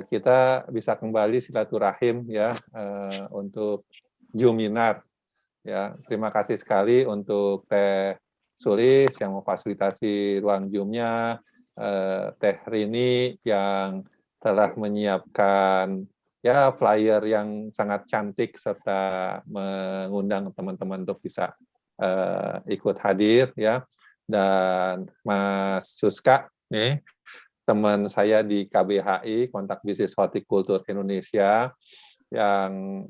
kita bisa kembali silaturahim ya untuk Juminar ya. Terima kasih sekali untuk Teh Sulis yang memfasilitasi ruang Zoom-nya, Teh Rini yang telah menyiapkan ya flyer yang sangat cantik serta mengundang teman-teman untuk bisa ikut hadir ya, dan Mas Suska nih teman saya di KBHI Kontak Bisnis Hortikultur Indonesia yang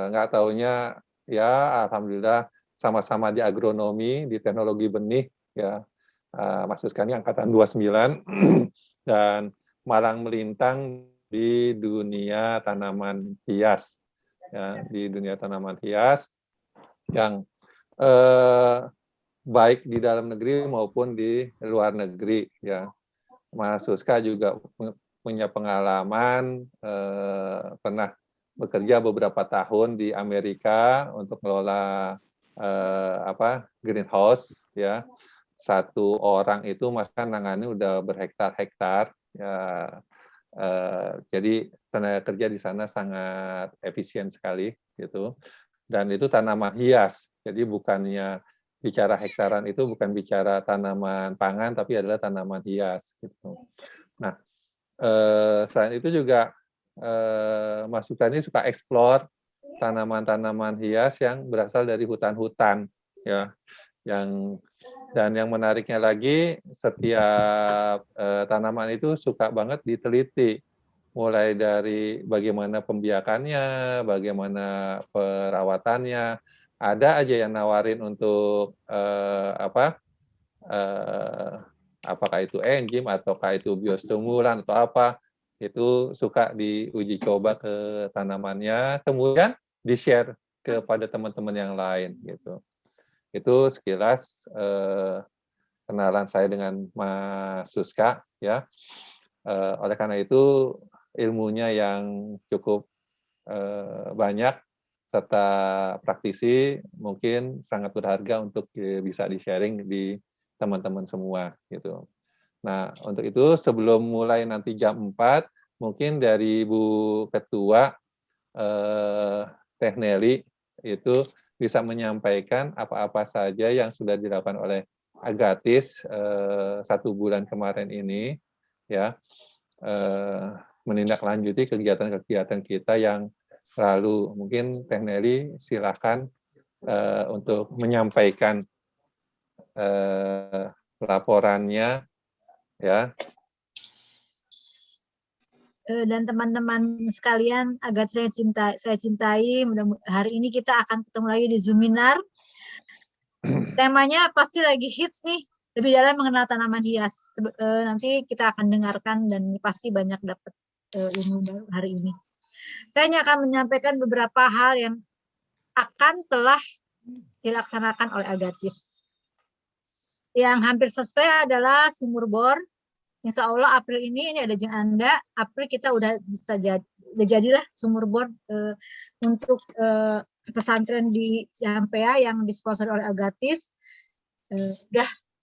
nggak taunya ya alhamdulillah sama-sama di agronomi di teknologi benih ya. Mas Suska ini angkatan 29 dan malang melintang di dunia tanaman hias ya, di dunia tanaman hias yang baik di dalam negeri maupun di luar negeri ya. Mas Suska juga punya pengalaman pernah bekerja beberapa tahun di Amerika untuk mengelola greenhouse ya. Satu orang itu Mas kan nangani udah berhektar-hektar ya. Jadi tenaga kerja di sana sangat efisien sekali gitu. Dan itu tanaman hias. Jadi bukannya bicara hektaran itu bukan bicara tanaman pangan tapi adalah tanaman hias gitu. Nah, selain itu juga Mas Suka ini suka eksplor tanaman-tanaman hias yang berasal dari hutan-hutan ya. Dan yang menariknya lagi setiap tanaman itu suka banget diteliti, mulai dari bagaimana pembiakannya, bagaimana perawatannya. Ada aja yang nawarin untuk apakah itu enzim ataukah itu biostimulan atau apa, itu suka diuji coba ke tanamannya, kemudian di-share kepada teman-teman yang lain gitu. Itu sekilas kenalan saya dengan Mas Suska ya. Oleh karena itu ilmunya yang cukup banyak serta praktisi mungkin sangat berharga untuk bisa di-sharing di teman-teman semua gitu. Nah, untuk itu sebelum mulai nanti jam 4, mungkin dari Bu Ketua Teh Nelly itu bisa menyampaikan apa-apa saja yang sudah dilakukan oleh Agathis 1 bulan kemarin ini ya, menindaklanjuti kegiatan-kegiatan kita yang lalu. Mungkin Teh Nelly silakan untuk menyampaikan laporannya ya. Dan teman-teman sekalian, agak saya cintai, hari ini kita akan ketemu lagi di Zoominar. Temanya pasti lagi hits nih, lebih dalam mengenal tanaman hias. Nanti kita akan dengarkan dan pasti banyak dapat ilmu baru hari ini. Saya hanya akan menyampaikan beberapa hal yang akan telah dilaksanakan oleh Agathis. Yang hampir selesai adalah sumur bor. Insya Allah April ini ada jeng Anda, April kita udah bisa jadilah sumur bor untuk pesantren di Ciampea yang disponsor oleh Agathis.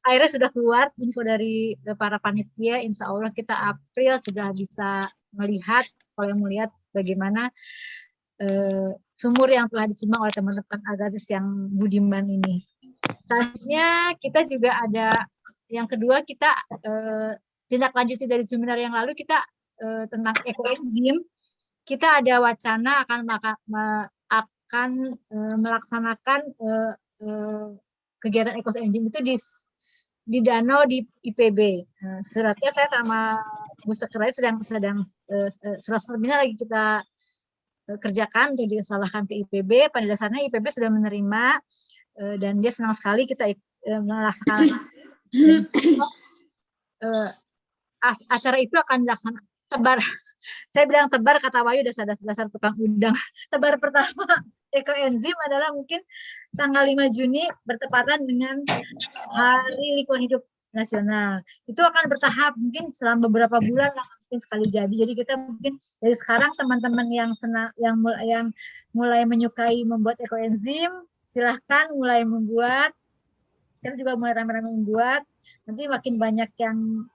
Airnya sudah keluar info dari para panitia, insya Allah kita April sudah bisa melihat, kalau melihat bagaimana sumur yang telah disumbang oleh teman-teman Agathis yang budiman ini. Selanjutnya kita juga ada yang kedua, kita tindak lanjuti dari seminar yang lalu kita tentang ekoenzim. Kita ada wacana akan melaksanakan kegiatan ekoenzim itu di danau di IPB. Suratnya saya sama Bu Sekretari sedang surat seminar lagi kita kerjakan untuk disalahkan ke IPB. Pada dasarnya IPB sudah menerima dan dia senang sekali kita melaksanakan acara itu akan dilaksanakan tebar. Saya bilang tebar, kata Wayu dasar tukang undang. Tebar pertama ekoenzim adalah mungkin tanggal 5 Juni bertepatan dengan Hari Lingkungan Hidup Nasional. Itu akan bertahap, mungkin selama beberapa bulan lah, mungkin sekali jadi. Jadi kita mungkin dari sekarang teman-teman yang mulai menyukai membuat ekoenzim, silahkan mulai membuat. Kita juga mulai ramai-ramai membuat. Nanti makin banyak yang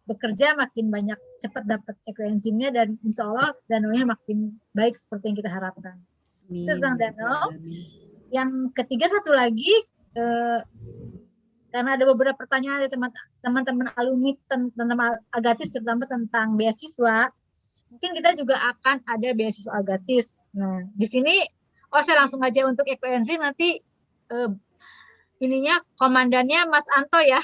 bekerja, makin banyak cepat dapat ekoenzimnya dan insya Allah danaunya makin baik seperti yang kita harapkan. Itu tentang danau. Yang ketiga satu lagi, karena ada beberapa pertanyaan dari teman-teman alumni tentang Agatis, terutama tentang beasiswa. Mungkin kita juga akan ada beasiswa Agatis. Nah, di sini, saya langsung aja untuk ekoenzim nanti ininya komandannya Mas Anto ya.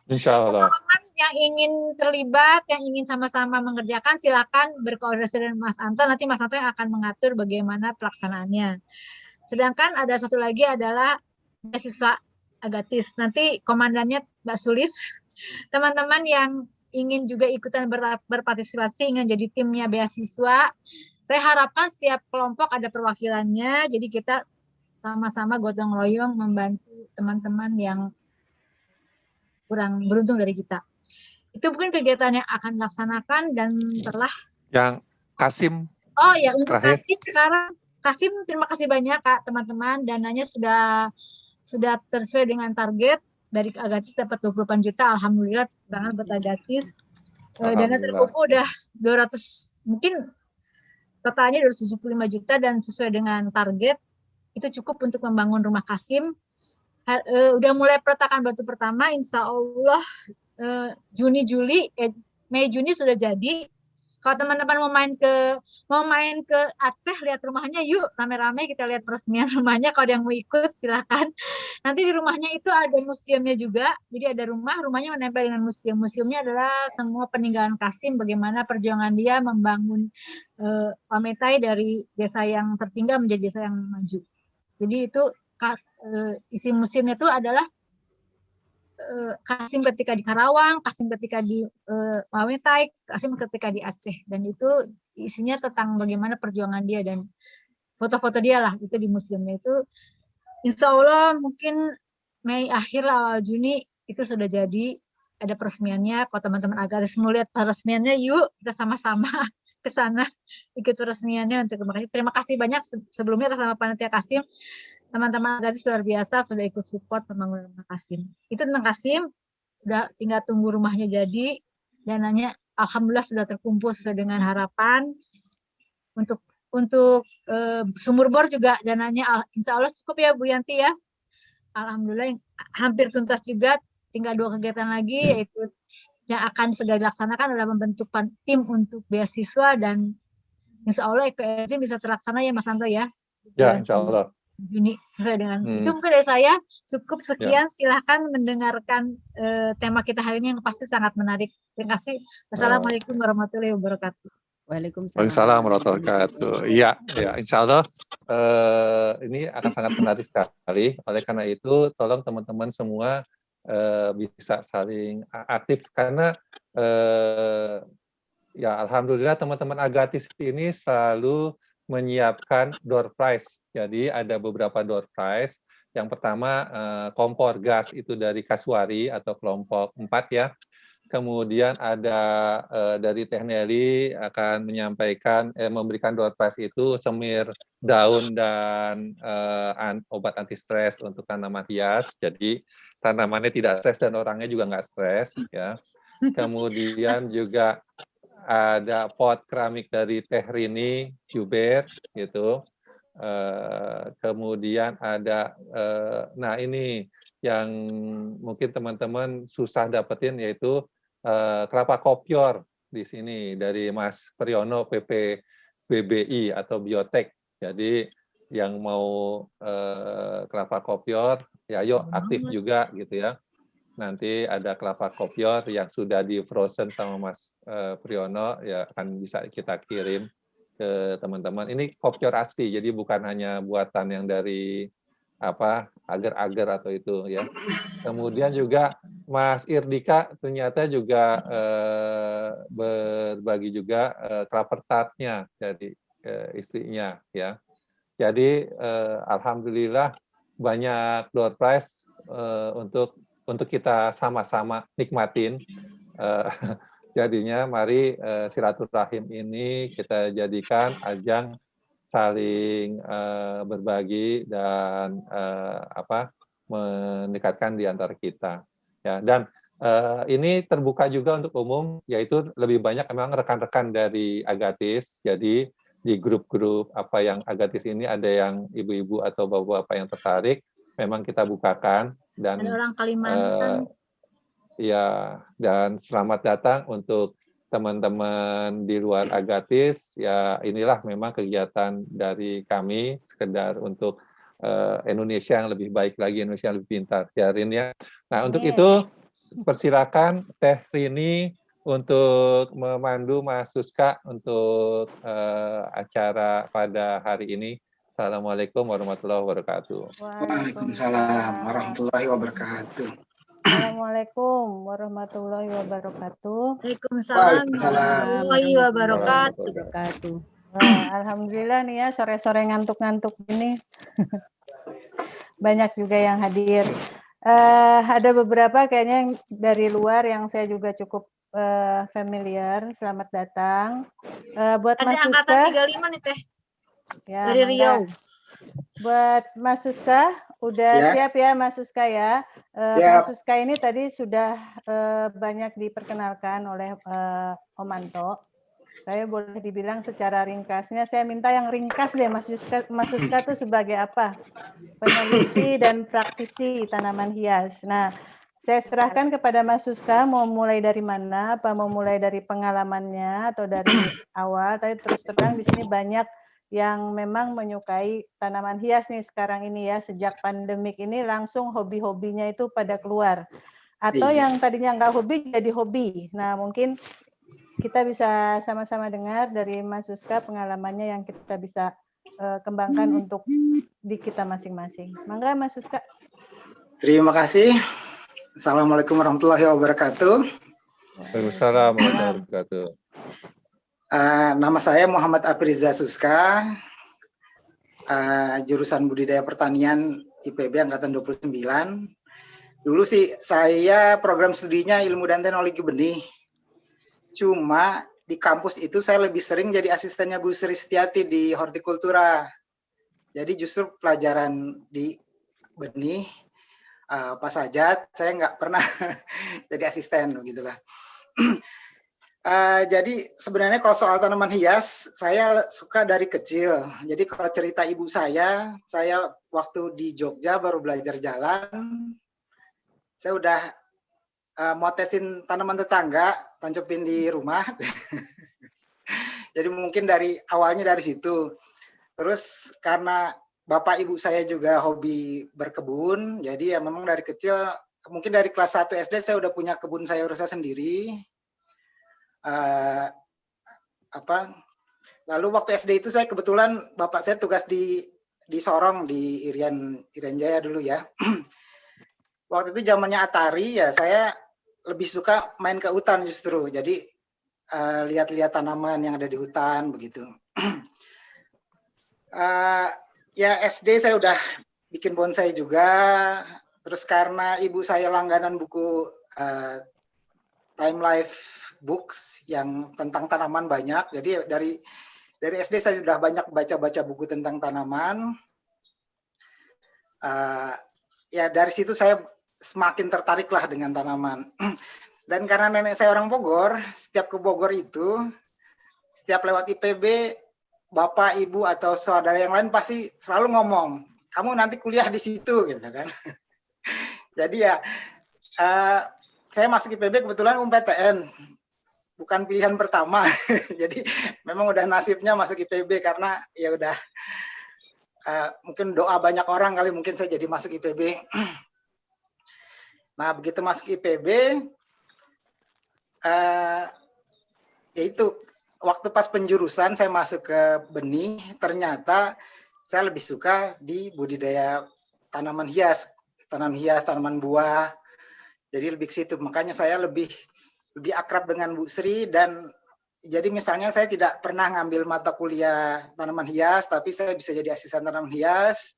Insya Allah. Teman-teman yang ingin terlibat, yang ingin sama-sama mengerjakan, silakan berkoordinasi dengan Mas Anto. Nanti Mas Anto yang akan mengatur bagaimana pelaksanaannya. Sedangkan ada satu lagi adalah beasiswa Agatis. Nanti komandannya Mbak Sulis. Teman-teman yang ingin juga ikutan berpartisipasi, ingin jadi timnya beasiswa, saya harapkan setiap kelompok ada perwakilannya. Jadi kita sama-sama gotong royong membantu teman-teman yang kurang beruntung dari kita. Itu mungkin kegiatan yang akan dilaksanakan dan telah. Yang Kasim. Oh ya, untuk terakhir. Kasim sekarang, Kasim terima kasih banyak Kak teman-teman, dananya sudah sesuai dengan target. Dari Agatis dapat 28 juta, alhamdulillah tangan buat Agatis. Dana terkumpul udah 200, mungkin totalnya 275 juta dan sesuai dengan target. Itu cukup untuk membangun rumah Kasim. Udah mulai peletakan batu pertama, insya Allah Mei Juni sudah jadi. Kalau teman-teman mau main ke Aceh, lihat rumahnya yuk, rame-rame kita lihat peresmian rumahnya. Kalau yang mau ikut silakan. Nanti di rumahnya itu ada museumnya juga. Jadi ada rumahnya menempel dengan museum. Museumnya adalah semua peninggalan Kasim, bagaimana perjuangan dia membangun Wametai dari desa yang tertinggal menjadi desa yang maju. Jadi itu isi museumnya itu adalah Kasim ketika di Karawang, Kasim ketika di Wametai, Kasim ketika di Aceh, dan itu isinya tentang bagaimana perjuangan dia dan foto-foto dia lah itu di museumnya itu. Insya Allah mungkin Mei akhir awal Juni itu sudah jadi, ada peresmiannya. Kalau teman-teman Agatis mau lihat peresmiannya, yuk kita sama-sama ke sana ikut peresmiannya. Terima kasih banyak sebelumnya atas nama panitia Kasim. Teman-teman Agatis luar biasa sudah ikut support pembangunan rumah Kasim. Itu tentang Kasim, udah tinggal tunggu rumahnya jadi, dananya alhamdulillah sudah terkumpul sesuai dengan harapan. Untuk sumur bor juga dananya insya Allah cukup ya Bu Yanti ya. Alhamdulillah hampir tuntas juga, tinggal 2 kegiatan lagi, yaitu yang akan segera dilaksanakan adalah membentuk tim untuk beasiswa, dan insya Allah ekoenzim bisa terlaksana ya Mas Anto ya. Ya, insya Allah. Juni sesuai dengan itu. Mungkin dari saya cukup sekian. Silahkan mendengarkan tema kita hari ini yang pasti sangat menarik. Terima kasih. Wassalamualaikum warahmatullahi wabarakatuh. Waalaikumsalam warahmatullahi wabarakatuh. Iya, ya, insya Allah ini akan sangat menarik sekali. Oleh karena itu, tolong teman-teman semua bisa saling aktif, karena ya alhamdulillah teman-teman Agatis ini selalu menyiapkan door prize. Jadi ada beberapa door prize. Yang pertama kompor gas itu dari Kaswari atau kelompok 4 ya. Kemudian ada dari Teh Nelly akan menyampaikan memberikan door prize itu semir daun dan obat anti stres untuk tanaman hias. Jadi tanamannya tidak stres dan orangnya juga nggak stres ya. Kemudian juga ada pot keramik dari Teh Rini Juber gitu. Kemudian ada nah ini yang mungkin teman-teman susah dapetin, yaitu kelapa kopior di sini dari Mas Priyono PPBBI atau Biotek. Jadi yang mau kelapa kopior ya yuk aktif juga gitu ya. Nanti ada kelapa kopior yang sudah di frozen sama Mas Priyono, ya akan bisa kita kirim ke teman-teman. Ini kopior asli, jadi bukan hanya buatan yang dari agar-agar atau itu ya. Kemudian juga Mas Irdika ternyata juga berbagi juga kelapa tartnya dari istrinya ya. Jadi alhamdulillah banyak door prize untuk kita sama-sama nikmatin. Jadinya mari silaturahim ini kita jadikan ajang saling berbagi dan mendekatkan di antara kita. Ya, dan Ini terbuka juga untuk umum, yaitu lebih banyak memang rekan-rekan dari Agatis. Jadi di grup-grup apa yang Agatis ini ada yang ibu-ibu atau bapak-bapak yang tertarik, memang kita bukakan dan Ada orang Kalimantan. ya, dan selamat datang untuk teman-teman di luar Agatis. Ya, inilah memang kegiatan dari kami sekedar untuk Indonesia yang lebih baik lagi, Indonesia yang lebih pintar. Ya, Rin ya. Nah, untuk itu persilakan Teh Rini untuk memandu Mas Suska untuk acara pada hari ini. Assalamualaikum warahmatullahi wabarakatuh. Waalaikumsalam warahmatullahi wabarakatuh. Assalamualaikum warahmatullahi wabarakatuh. Waalaikumsalam warahmatullahi wabarakatuh. Wah, alhamdulillah nih ya sore-sore ngantuk-ngantuk ini. Banyak juga yang hadir. Ada beberapa kayaknya yang dari luar yang saya juga cukup familiar. Selamat datang. Buat Mas Suska. Ada angkatan 35 nih Teh. Ya, dari Riau. Buat Mas Suska, udah siap ya Mas Suska ya. Mas Suska ini tadi sudah banyak diperkenalkan oleh Om Anto. Saya boleh dibilang secara ringkasnya, saya minta yang ringkas deh Mas Suska. Mas Suska itu sebagai apa? Peneliti dan praktisi tanaman hias. Nah, saya serahkan kepada Mas Suska, mau mulai dari mana? Apa mau mulai dari pengalamannya atau dari awal? Tapi terus terang di sini banyak yang memang menyukai tanaman hias nih sekarang ini ya, sejak pandemik ini langsung hobi-hobinya itu pada keluar. Atau yang tadinya nggak hobi jadi hobi. Nah, mungkin kita bisa sama-sama dengar dari Mas Suska pengalamannya yang kita bisa kembangkan untuk di kita masing-masing. Mangga Mas Suska. Terima kasih. Assalamualaikum warahmatullahi wabarakatuh. Waalaikumsalam warahmatullahi wabarakatuh. Nama saya Muhammad Afriza Suska, jurusan Budidaya Pertanian IPB Angkatan 29. Dulu sih saya program studinya Ilmu dan Teknologi Benih. Cuma di kampus itu saya lebih sering jadi asistennya Bu Sri Setiati di hortikultura. Jadi justru pelajaran di benih pas saja saya nggak pernah jadi asisten begitulah. Jadi sebenarnya kalau soal tanaman hias saya suka dari kecil. Jadi kalau cerita ibu saya waktu di Jogja baru belajar jalan, saya udah mau tesin tanaman tetangga, tancepin di rumah. Jadi mungkin awalnya dari situ. Terus karena bapak ibu saya juga hobi berkebun, jadi ya memang dari kecil, mungkin dari kelas 1 SD saya udah punya kebun sayur saya sendiri. Lalu waktu SD itu saya kebetulan bapak saya tugas di Sorong di Irian Jaya dulu ya. Waktu itu zamannya Atari ya, saya lebih suka main ke hutan justru. Jadi lihat-lihat tanaman yang ada di hutan begitu. Ya SD saya udah bikin bonsai juga. Terus karena ibu saya langganan buku Time Life Books yang tentang tanaman banyak. Jadi dari SD saya sudah banyak baca-baca buku tentang tanaman. Ya dari situ saya semakin tertariklah dengan tanaman. Dan karena nenek saya orang Bogor, setiap ke Bogor itu, setiap lewat IPB, bapak, ibu, atau saudara yang lain pasti selalu ngomong, kamu nanti kuliah di situ, gitu kan. Jadi ya, saya masuk IPB kebetulan UMPTN, bukan pilihan pertama. Jadi memang udah nasibnya masuk IPB karena ya udah mungkin doa banyak orang kali mungkin saya jadi masuk IPB. Nah begitu masuk IPB, yaitu waktu pas penjurusan saya masuk ke benih, ternyata saya lebih suka di budidaya tanaman hias, tanaman buah. Jadi lebih ke situ. Makanya saya lebih akrab dengan Bu Sri, dan jadi misalnya saya tidak pernah ngambil mata kuliah tanaman hias, tapi saya bisa jadi asisten tanaman hias.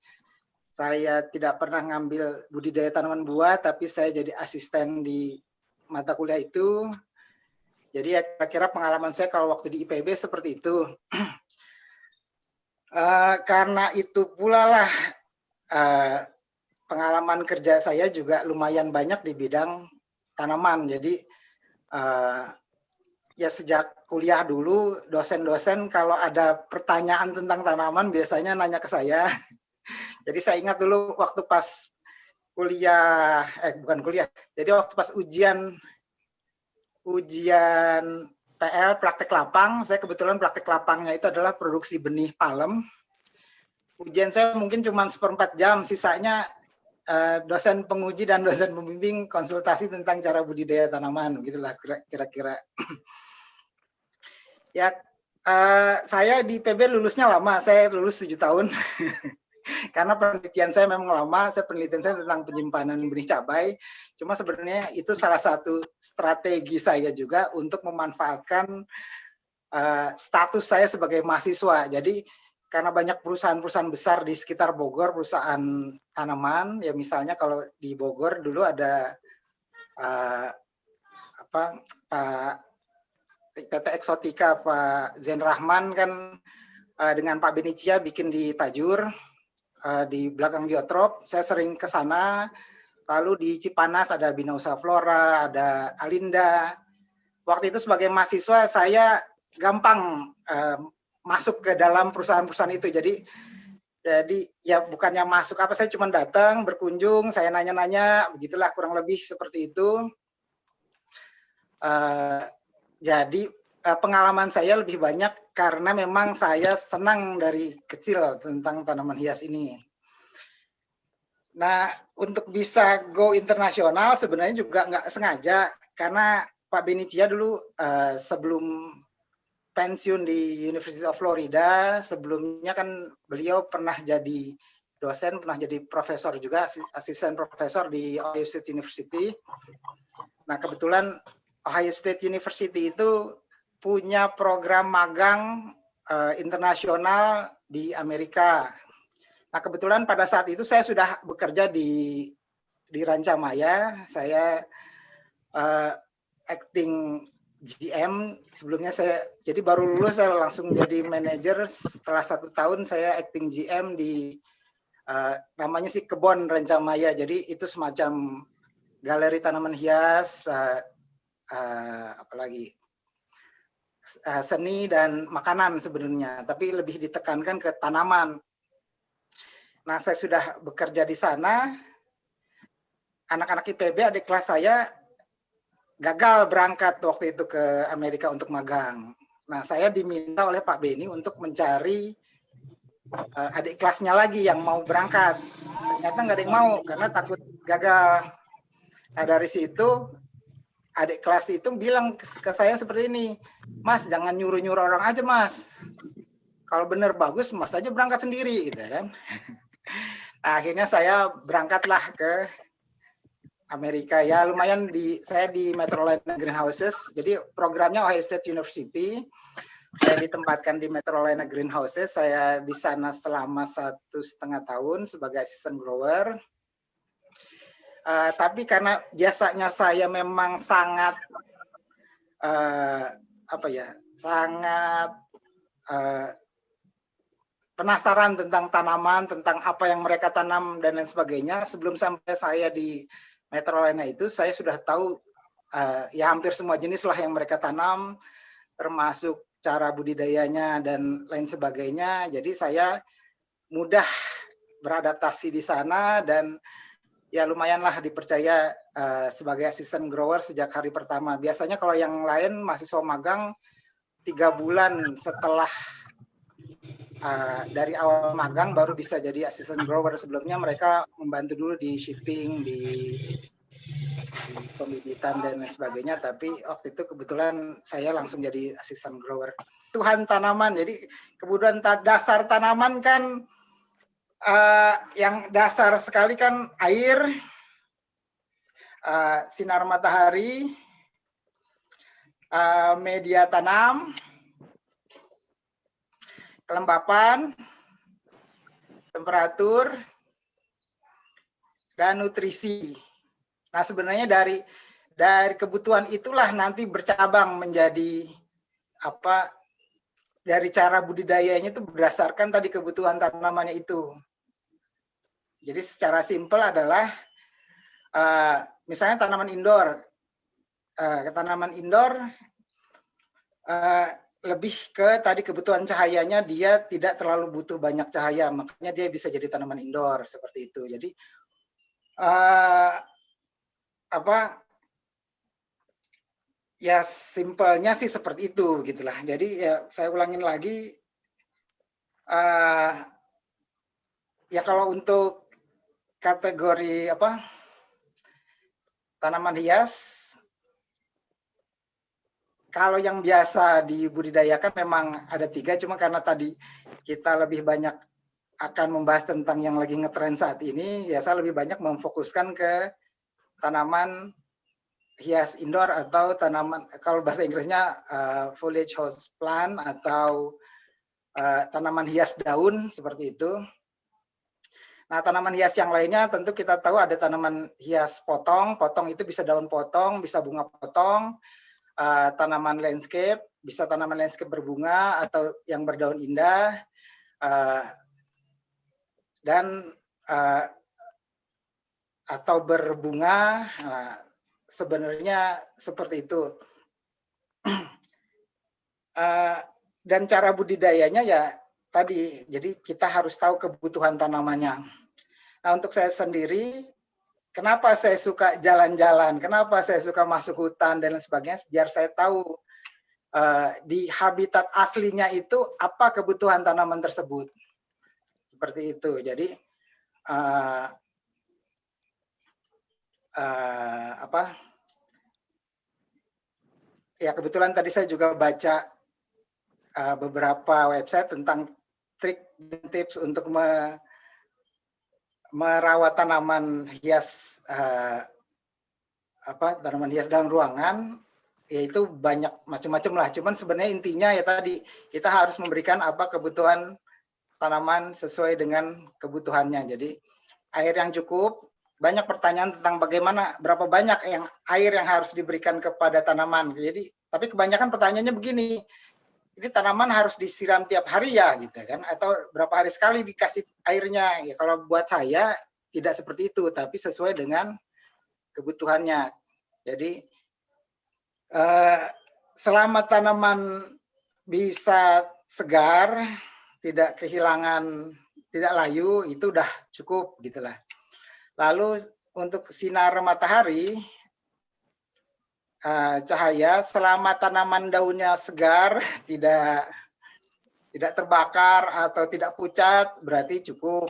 Saya tidak pernah ngambil budidaya tanaman buah, tapi saya jadi asisten di mata kuliah itu. Jadi ya kira-kira pengalaman saya kalau waktu di IPB seperti itu. Karena itu pula lah pengalaman kerja saya juga lumayan banyak di bidang tanaman. Jadi ya sejak kuliah dulu dosen-dosen kalau ada pertanyaan tentang tanaman biasanya nanya ke saya. Jadi saya ingat dulu waktu pas kuliah, bukan kuliah, jadi waktu pas ujian PL praktek lapang, saya kebetulan praktek lapangnya itu adalah produksi benih palem. Ujian saya mungkin cuma 1/4 jam, sisanya dosen penguji dan dosen pembimbing konsultasi tentang cara budidaya tanaman, gitulah kira-kira. Ya, saya di PB lulusnya lama, saya lulus 7 tahun. Karena penelitian saya memang lama, penelitian saya tentang penyimpanan benih cabai. Cuma sebenarnya itu salah satu strategi saya juga untuk memanfaatkan status saya sebagai mahasiswa. Jadi karena banyak perusahaan-perusahaan besar di sekitar Bogor, perusahaan tanaman, ya misalnya kalau di Bogor dulu ada PT Exotica, Pak Zain Rahman kan dengan Pak Benicia bikin di Tajur, di belakang Biotrop. Saya sering ke sana. Lalu di Cipanas ada Binausa Flora, ada Alinda. Waktu itu sebagai mahasiswa saya gampang masuk ke dalam perusahaan-perusahaan itu. Jadi ya bukannya masuk apa, saya cuma datang, berkunjung, saya nanya-nanya, begitulah kurang lebih seperti itu. Jadi pengalaman saya lebih banyak karena memang saya senang dari kecil tentang tanaman hias ini. Nah, untuk bisa go internasional sebenarnya juga nggak sengaja, karena Pak Benicia dulu sebelum pensiun di University of Florida, sebelumnya kan beliau pernah jadi dosen, pernah jadi profesor juga, asisten profesor di Ohio State University. Nah, kebetulan Ohio State University itu punya program magang internasional di Amerika. Nah, kebetulan pada saat itu saya sudah bekerja di Rancamaya. Saya acting GM. Sebelumnya saya jadi baru lulus, saya langsung jadi manajer. Setelah 1 tahun saya acting GM di namanya sih Kebon Rancamaya. Jadi itu semacam galeri tanaman hias, apalagi seni dan makanan sebenarnya, tapi lebih ditekankan ke tanaman. Nah, saya sudah bekerja di sana. Anak-anak IPB, adik kelas saya, gagal berangkat waktu itu ke Amerika untuk magang. Nah, saya diminta oleh Pak Beni untuk mencari adik kelasnya lagi yang mau berangkat. Ternyata nggak ada yang mau karena takut gagal. Nah, dari situ adik kelas itu bilang ke saya seperti ini, Mas, jangan nyuruh-nyuruh orang aja, Mas. Kalau benar bagus, Mas aja berangkat sendiri, gitu kan. Nah, akhirnya saya berangkatlah ke Amerika. Ya lumayan, saya di Metrolina Greenhouses. Jadi programnya Ohio State University. Saya ditempatkan di Metrolina Greenhouses. Saya di sana selama 1,5 tahun sebagai asisten grower. Tapi karena biasanya saya memang sangat penasaran tentang tanaman, tentang apa yang mereka tanam dan lain sebagainya. Sebelum sampai saya di Metrolina itu, saya sudah tahu ya hampir semua jenis lah yang mereka tanam, termasuk cara budidayanya dan lain sebagainya. Jadi saya mudah beradaptasi di sana dan ya lumayanlah dipercaya sebagai asisten grower sejak hari pertama. Biasanya kalau yang lain mahasiswa magang 3 bulan setelah dari awal magang baru bisa jadi asisten grower. Sebelumnya mereka membantu dulu di shipping, di pembibitan dan lain sebagainya. Tapi waktu itu kebetulan saya langsung jadi asisten grower. Tuhan tanaman, jadi kebutuhan dasar tanaman kan yang dasar sekali kan air, sinar matahari, media tanam, kelembapan, temperatur, dan nutrisi. Nah, sebenarnya dari kebutuhan itulah nanti bercabang menjadi apa, dari cara budidayanya itu berdasarkan tadi kebutuhan tanamannya itu. Jadi secara simpel adalah misalnya tanaman indoor, tanaman indoor lebih ke tadi kebutuhan cahayanya, dia tidak terlalu butuh banyak cahaya, makanya dia bisa jadi tanaman indoor seperti itu. Jadi ya simpelnya sih seperti itu gitulah. Jadi ya saya ulangin lagi, ya kalau untuk kategori tanaman hias, kalau yang biasa dibudidayakan memang ada 3, cuma karena tadi kita lebih banyak akan membahas tentang yang lagi ngetren saat ini, ya saya lebih banyak memfokuskan ke tanaman hias indoor atau tanaman, kalau bahasa Inggrisnya foliage house plant atau tanaman hias daun seperti itu. Nah, tanaman hias yang lainnya tentu kita tahu ada tanaman hias potong, potong itu bisa daun potong, bisa bunga potong, tanaman landscape, bisa tanaman landscape berbunga atau yang berdaun indah, dan atau berbunga, sebenarnya seperti itu. Dan cara budidayanya ya tadi, jadi kita harus tahu kebutuhan tanamannya. Nah, untuk saya sendiri, kenapa saya suka jalan-jalan, kenapa saya suka masuk hutan dan lain sebagainya, biar saya tahu di habitat aslinya itu apa kebutuhan tanaman tersebut. Seperti itu. Jadi ya kebetulan tadi saya juga baca beberapa website tentang trik dan tips untuk merawat tanaman hias, tanaman hias dalam ruangan, yaitu banyak macam-macam lah. Cuman sebenarnya intinya ya tadi, kita harus memberikan apa kebutuhan tanaman sesuai dengan kebutuhannya. Jadi air yang cukup, banyak pertanyaan tentang bagaimana, berapa banyak yang air yang harus diberikan kepada tanaman. Jadi, tapi kebanyakan pertanyaannya begini, ini tanaman harus disiram tiap hari ya, gitu kan? Atau berapa hari sekali dikasih airnya? Ya kalau buat saya tidak seperti itu, tapi sesuai dengan kebutuhannya. Jadi selama tanaman bisa segar, tidak kehilangan, tidak layu, itu udah cukup gitulah. Lalu untuk sinar matahari, cahaya, selama tanaman daunnya segar, tidak terbakar atau tidak pucat, berarti cukup.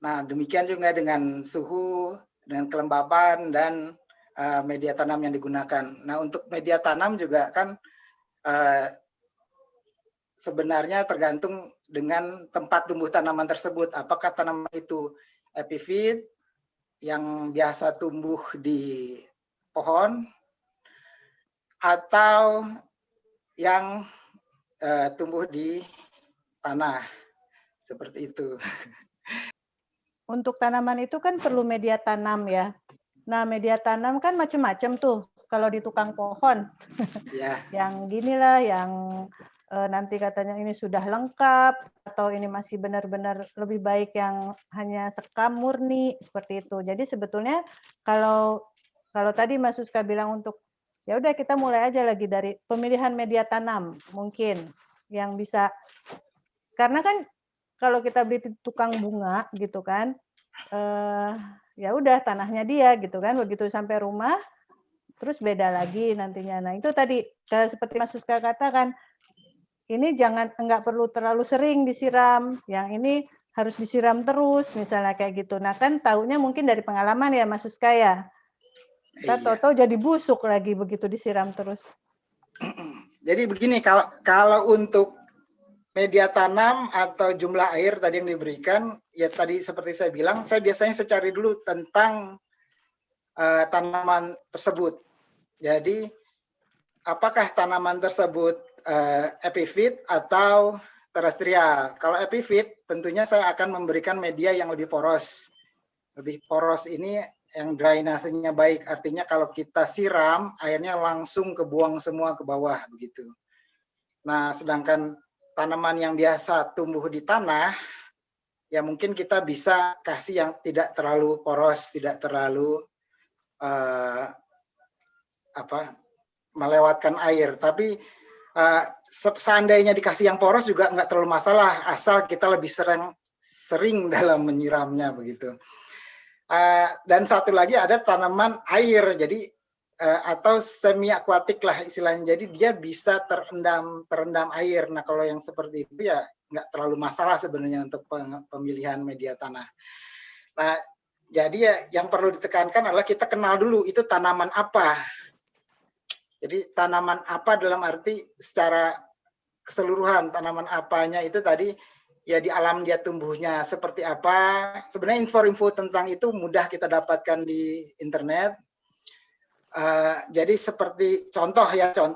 Nah, demikian juga dengan suhu, dengan kelembapan, dan media tanam yang digunakan. Nah, untuk media tanam juga kan sebenarnya tergantung dengan tempat tumbuh tanaman tersebut. Apakah tanaman itu epifit yang biasa tumbuh di pohon, atau yang tumbuh di tanah, seperti itu. Untuk tanaman itu kan perlu media tanam ya. Nah, media tanam kan macam-macam tuh. Kalau di tukang pohon, Ya. Yang ginilah, yang nanti katanya ini sudah lengkap, atau ini masih benar-benar lebih baik yang hanya sekam murni, seperti itu. Jadi sebetulnya kalau tadi Mas Suska bilang untuk ya udah kita mulai aja lagi dari pemilihan media tanam mungkin yang bisa, karena kan kalau kita beli tukang bunga gitu kan, ya udah tanahnya dia gitu kan, begitu sampai rumah terus beda lagi nantinya. Nah itu tadi seperti Mas Suska katakan, ini nggak perlu terlalu sering disiram, yang ini harus disiram terus misalnya kayak gitu. Nah kan taunya mungkin dari pengalaman ya Mas Suska ya. Kita tahu-tahu jadi busuk lagi begitu disiram terus. Jadi begini, kalau untuk media tanam atau jumlah air tadi yang diberikan, ya tadi seperti saya bilang, saya biasanya cari dulu tentang tanaman tersebut. Jadi apakah tanaman tersebut epifit atau terestrial? Kalau epifit, tentunya saya akan memberikan media yang lebih poros. Lebih poros ini yang drainasenya baik, artinya kalau kita siram, airnya langsung kebuang semua ke bawah begitu. Nah, sedangkan tanaman yang biasa tumbuh di tanah, ya mungkin kita bisa kasih yang tidak terlalu poros, tidak terlalu melewatkan air. Tapi seandainya dikasih yang poros juga nggak terlalu masalah, asal kita lebih sering dalam menyiramnya begitu. Dan satu lagi ada tanaman air, jadi atau semi akuatik lah istilahnya. Jadi dia bisa terendam air. Nah kalau yang seperti itu ya nggak terlalu masalah sebenarnya untuk pemilihan media tanah. Nah jadi ya yang perlu ditekankan adalah kita kenal dulu itu tanaman apa. Jadi tanaman apa dalam arti secara keseluruhan, tanaman apanya itu tadi ya di alam dia tumbuhnya seperti apa. Sebenarnya info-info tentang itu mudah kita dapatkan di internet. Jadi seperti contoh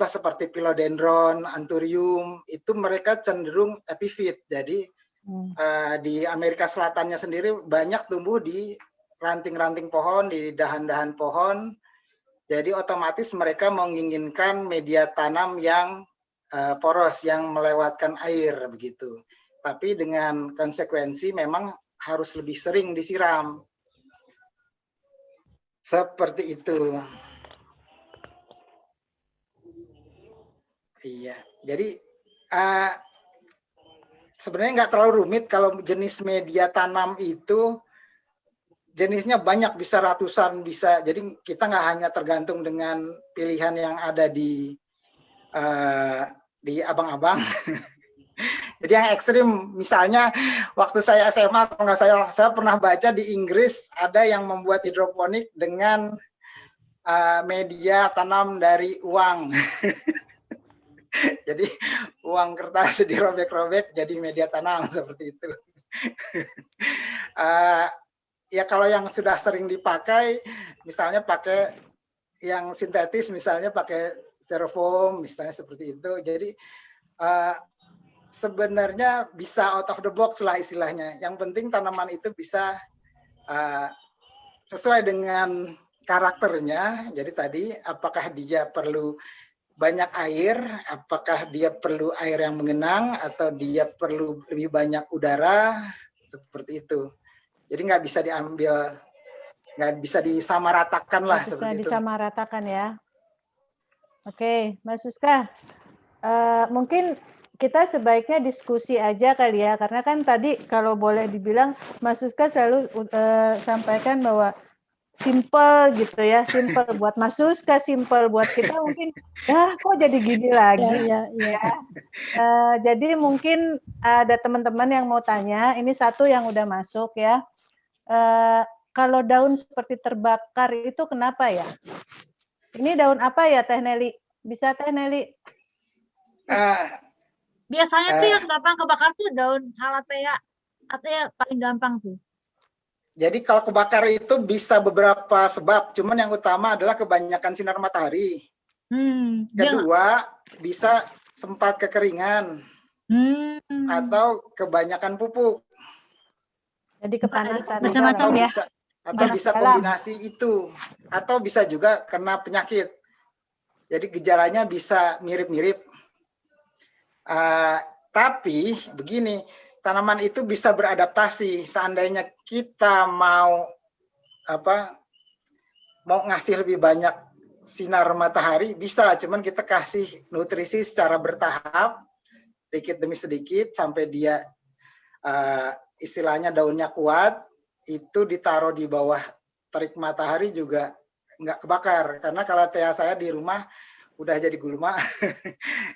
seperti philodendron, anthurium itu mereka cenderung epifit. Jadi di Amerika Selatannya sendiri banyak tumbuh di ranting-ranting pohon, di dahan-dahan pohon. Jadi otomatis mereka menginginkan media tanam yang poros, yang melewatkan air begitu. Tapi dengan konsekuensi memang harus lebih sering disiram. Seperti itu. Iya, jadi sebenarnya nggak terlalu rumit kalau jenis media tanam itu jenisnya banyak, bisa ratusan, bisa. Jadi kita nggak hanya tergantung dengan pilihan yang ada di abang-abang. Jadi yang ekstrim, misalnya waktu saya SMA, kalau nggak saya pernah baca di Inggris ada yang membuat hidroponik dengan media tanam dari uang. Jadi uang kertas dirobek-robek jadi media tanam seperti itu. Ya kalau yang sudah sering dipakai, misalnya pakai yang sintetis, misalnya pakai styrofoam, misalnya seperti itu. Jadi sebenarnya bisa out of the box lah istilahnya. Yang penting tanaman itu bisa sesuai dengan karakternya. Jadi tadi apakah dia perlu banyak air, apakah dia perlu air yang mengenang, atau dia perlu lebih banyak udara, seperti itu. Jadi nggak bisa diambil, nggak bisa disamaratakan lah seperti itu. Bisa disamaratakan ya. Oke, Mas Suska, mungkin kita sebaiknya diskusi aja kali ya, karena kan tadi kalau boleh dibilang Mas Suska selalu sampaikan bahwa simple gitu ya, simple buat Mas Suska, simple buat kita mungkin kok jadi gini lagi ya. Jadi mungkin ada teman-teman yang mau tanya, ini satu yang udah masuk ya, kalau daun seperti terbakar itu kenapa ya? Ini daun apa ya Teh Neli? Bisa Teh Neli? Biasanya tuh yang gampang kebakar tuh daun Calathea, artinya paling gampang tuh. Jadi kalau kebakar itu bisa beberapa sebab, cuman yang utama adalah kebanyakan sinar matahari. Kedua, bisa sempat kekeringan atau kebanyakan pupuk. Jadi kepanasan. Macam-macam ya. Atau bisa kombinasi itu, atau bisa juga kena penyakit. Jadi gejalanya bisa mirip-mirip. Tapi begini. Tanaman itu bisa beradaptasi. Seandainya kita mau ngasih lebih banyak sinar matahari, bisa. Cuman kita kasih nutrisi secara bertahap, sedikit demi sedikit, sampai dia istilahnya daunnya kuat, itu ditaruh di bawah terik matahari juga nggak kebakar. Karena Calathea saya di rumah udah jadi gulma.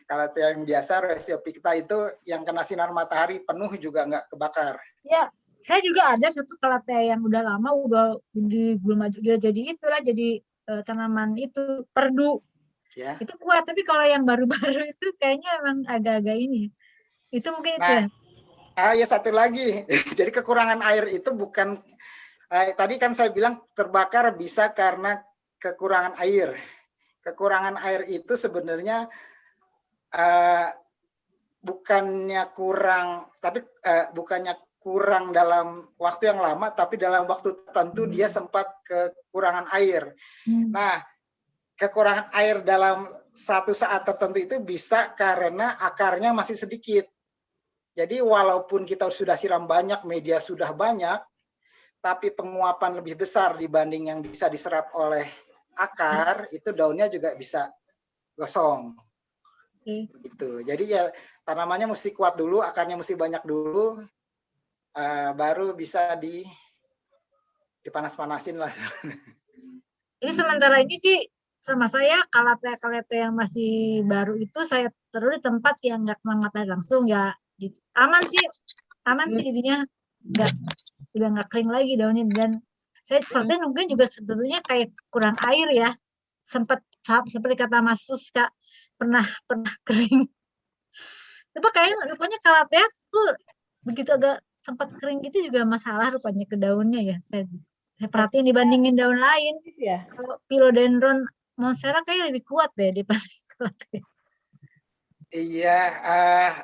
Kalau yang biasa Rhesiophyta itu yang kena sinar matahari penuh juga nggak kebakar. Ya, saya juga ada satu Calathea yang udah lama, udah di gulma, udah jadi itulah, jadi tanaman itu perdu. Ya. Itu kuat, tapi kalau yang baru-baru itu kayaknya emang agak-agak ini. Itu mungkin itu ya. Ya satu lagi. Jadi kekurangan air itu bukan tadi kan saya bilang terbakar bisa karena kekurangan air. Kekurangan air itu sebenarnya bukannya kurang dalam waktu yang lama, tapi dalam waktu tertentu dia sempat kekurangan air. Nah, kekurangan air dalam satu saat tertentu itu bisa karena akarnya masih sedikit. Jadi walaupun kita sudah siram banyak, media sudah banyak, tapi penguapan lebih besar dibanding yang bisa diserap oleh akar itu daunnya juga bisa gosong. Gitu. Jadi ya tanamannya mesti kuat dulu, akarnya mesti banyak dulu, baru bisa dipanas-panasin lah. Ini sementara ini sih sama saya kalate yang masih baru itu saya taruh di tempat yang nggak kena matahari langsung ya. Aman sih jadinya udah nggak kering lagi daunnya. Dan saya sepertinya mungkin juga sebetulnya kayak kurang air ya. Sempat seperti kata Mas Suska pernah kering. Tapi kayaknya rupanya kalate tuh begitu agak sempat kering gitu juga masalah rupanya ke daunnya ya. Saya perhatiin dibandingin daun lain. Ya. Kalau Philodendron monstera kayak lebih kuat deh dibanding kalate. Iya,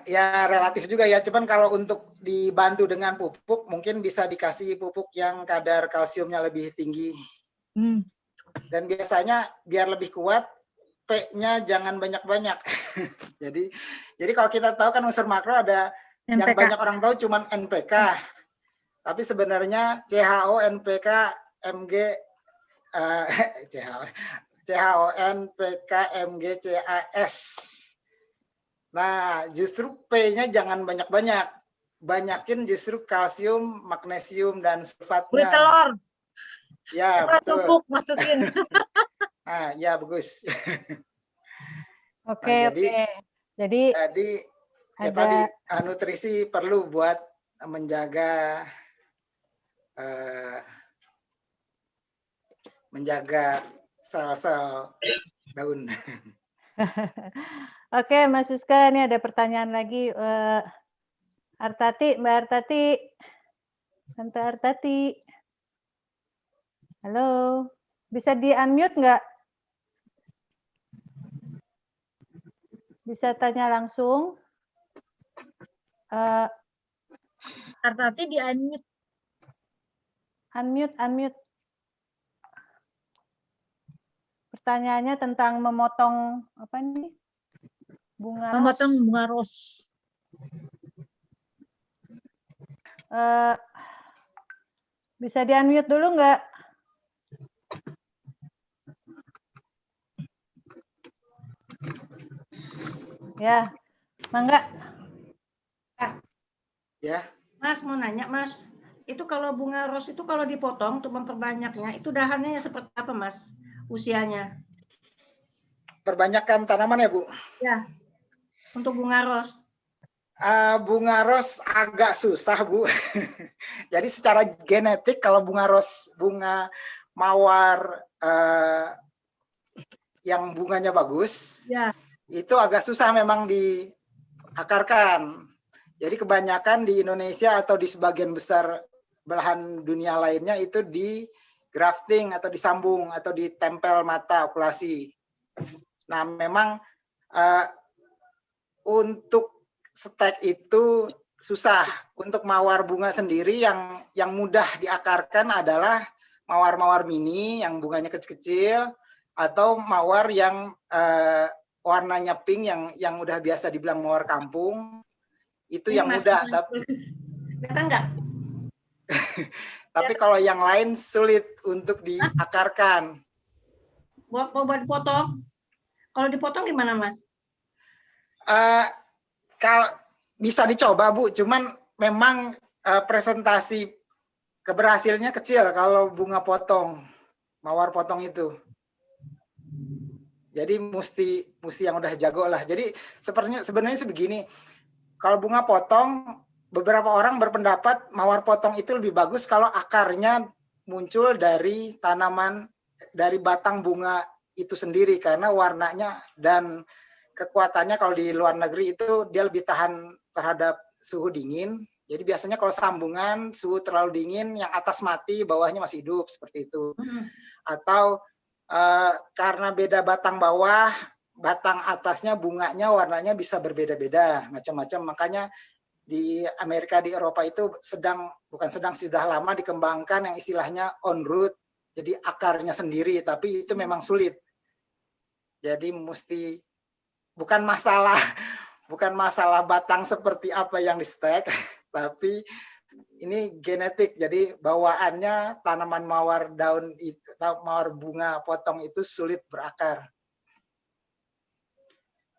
ya relatif juga ya. Cuman kalau untuk dibantu dengan pupuk, mungkin bisa dikasih pupuk yang kadar kalsiumnya lebih tinggi. Dan biasanya biar lebih kuat, P-nya jangan banyak-banyak. jadi kalau kita tahu kan unsur makro ada NPK. Yang banyak orang tahu cuman NPK. Tapi sebenarnya CHO, NPK, Mg, CHO, NPK, Mg, CAS. Nah, justru P-nya jangan banyak-banyak. Banyakin justru kalsium, magnesium, dan sulfatnya. Beli telur. Ya, betul. Tumpuk masukin. Nah, ya bagus. Oke. Jadi ya tadi nutrisi perlu buat menjaga sel-sel daun. Oke, Mas Suska, ini ada pertanyaan lagi. Artati, Mbak Artati. Tante Artati. Halo, bisa di-unmute nggak? Bisa tanya langsung. Artati di-unmute. Unmute. Pertanyaannya tentang memotong apa nih? Memotong bunga ros. Bisa di-unmute dulu nggak? Ya, Mangga. Ya. Mas mau nanya, Mas. Itu kalau bunga ros itu kalau dipotong untuk memperbanyaknya, itu dahannya seperti apa, Mas? Usianya? Perbanyakkan tanaman ya, Bu? Ya. Untuk bunga ros. Bunga ros agak susah, Bu. Jadi secara genetik kalau bunga ros, bunga mawar yang bunganya bagus, ya, itu agak susah memang diakarkan. Jadi kebanyakan di Indonesia atau di sebagian besar belahan dunia lainnya itu di grafting atau disambung atau ditempel mata okulasi. Nah, memang untuk stek itu susah. Untuk mawar bunga sendiri yang mudah diakarkan adalah mawar-mawar mini yang bunganya kecil-kecil atau mawar yang warnanya pink yang udah biasa dibilang mawar kampung. Itu ini yang mudah, tapi enggak? Tapi kalau yang lain sulit untuk diakarkan. Buat dipotong? Kalau dipotong gimana, Mas? Kalau bisa dicoba, Bu, cuman memang presentasi keberhasilannya kecil kalau bunga potong, mawar potong itu. Jadi mesti yang udah jago lah. Jadi sebenarnya sebegini, kalau bunga potong, beberapa orang berpendapat mawar potong itu lebih bagus kalau akarnya muncul dari tanaman, dari batang bunga itu sendiri, karena warnanya dan kekuatannya kalau di luar negeri itu dia lebih tahan terhadap suhu dingin. Jadi biasanya kalau sambungan suhu terlalu dingin, yang atas mati, bawahnya masih hidup, seperti itu. Atau karena beda batang bawah, batang atasnya bunganya warnanya bisa berbeda-beda, macam-macam. Makanya di Amerika, di Eropa itu sudah lama dikembangkan yang istilahnya on root, jadi akarnya sendiri, tapi itu memang sulit. Jadi bukan masalah batang seperti apa yang di stek, tapi ini genetik, jadi bawaannya tanaman mawar daun itu, mawar bunga potong itu sulit berakar.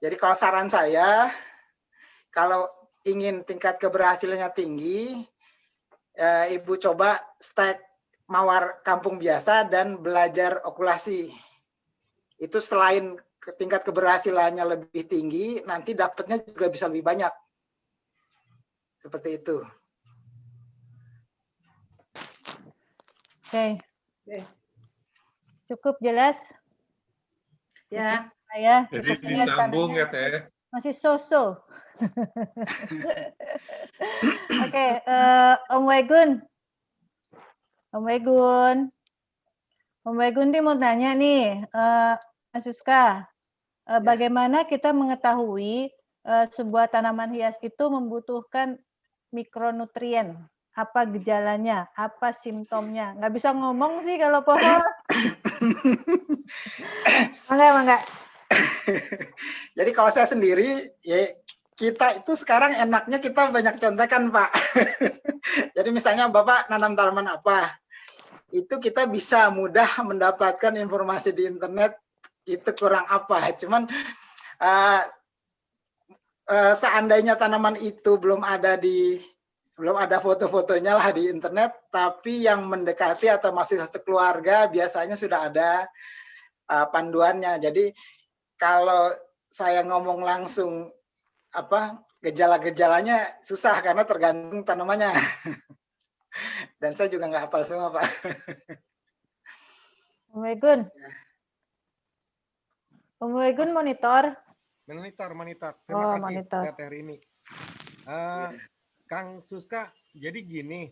Jadi kalau saran saya, kalau ingin tingkat keberhasilannya tinggi, Ibu coba stek mawar kampung biasa dan belajar okulasi. Itu selain tingkat keberhasilannya lebih tinggi, nanti dapatnya juga bisa lebih banyak. Seperti itu. Oke. Cukup jelas? Ya. Saya Jadi cukup jelas disambung ya tandanya. Teh. Masih so-so. Oke, Om Wegun. Om Wegun. Om Wegun dia mau tanya nih, Mas Suska, bagaimana kita mengetahui sebuah tanaman hias itu membutuhkan mikronutrien? Apa gejalanya? Apa simptomnya? Nggak bisa ngomong sih kalau pohon. Enggak. Jadi kalau saya sendiri, ya kita itu sekarang enaknya kita banyak contekan, Pak. Jadi misalnya Bapak nanam tanaman apa, itu kita bisa mudah mendapatkan informasi di internet itu kurang apa. Cuman seandainya tanaman itu belum ada foto-fotonya lah di internet, tapi yang mendekati atau masih satu keluarga biasanya sudah ada panduannya. Jadi kalau saya ngomong langsung gejala-gejalanya susah karena tergantung tanamannya. Dan saya juga nggak hafal semua, Pak. Om Wegun. Om Wegun monitor. Monitor. Terima Oh, kasih monitor. Teh Rini. Kang Suska, jadi gini.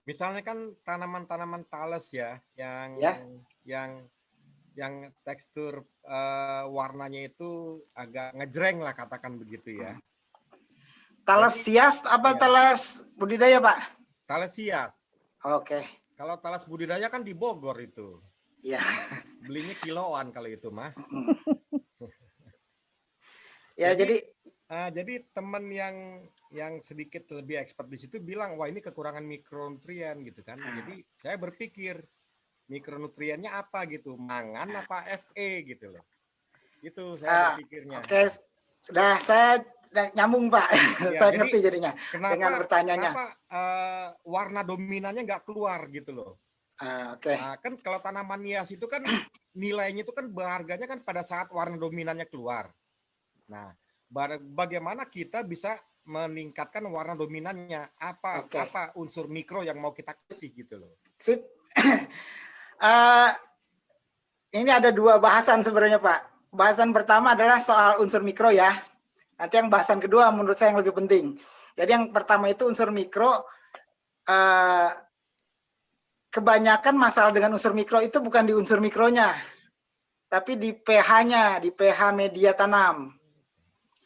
Misalnya kan tanaman-tanaman tales ya, yang tekstur warnanya itu agak ngejreng lah, katakan begitu ya. Talas hias apa talas budidaya, Pak? Talas hias. Oke. Kalau talas budidaya kan di Bogor itu. Iya. Belinya kiloan kalau itu mah. Ya, jadi teman yang sedikit lebih expert di situ bilang, wah ini kekurangan mikronutrien gitu kan. Jadi saya berpikir mikronutriennya apa gitu, mangan apa Fe gitu loh. Itu saya berpikirnya. Oke, sudah saya nyambung, Pak. Ya, saya ngerti jadinya dengan pertanyaannya. Kenapa warna dominannya nggak keluar gitu loh? Oke. Nah, kan kalau tanaman hias itu kan nilainya itu kan berharganya kan pada saat warna dominannya keluar. Nah, bagaimana kita bisa meningkatkan warna dominannya? Apa unsur mikro yang mau kita kasih gitu loh? Sip. Ini ada dua bahasan sebenarnya, Pak. Bahasan pertama adalah soal unsur mikro ya. Nanti yang bahasan kedua menurut saya yang lebih penting. Jadi yang pertama itu unsur mikro. Kebanyakan masalah dengan unsur mikro itu bukan di unsur mikronya, tapi di pH-nya, di pH media tanam.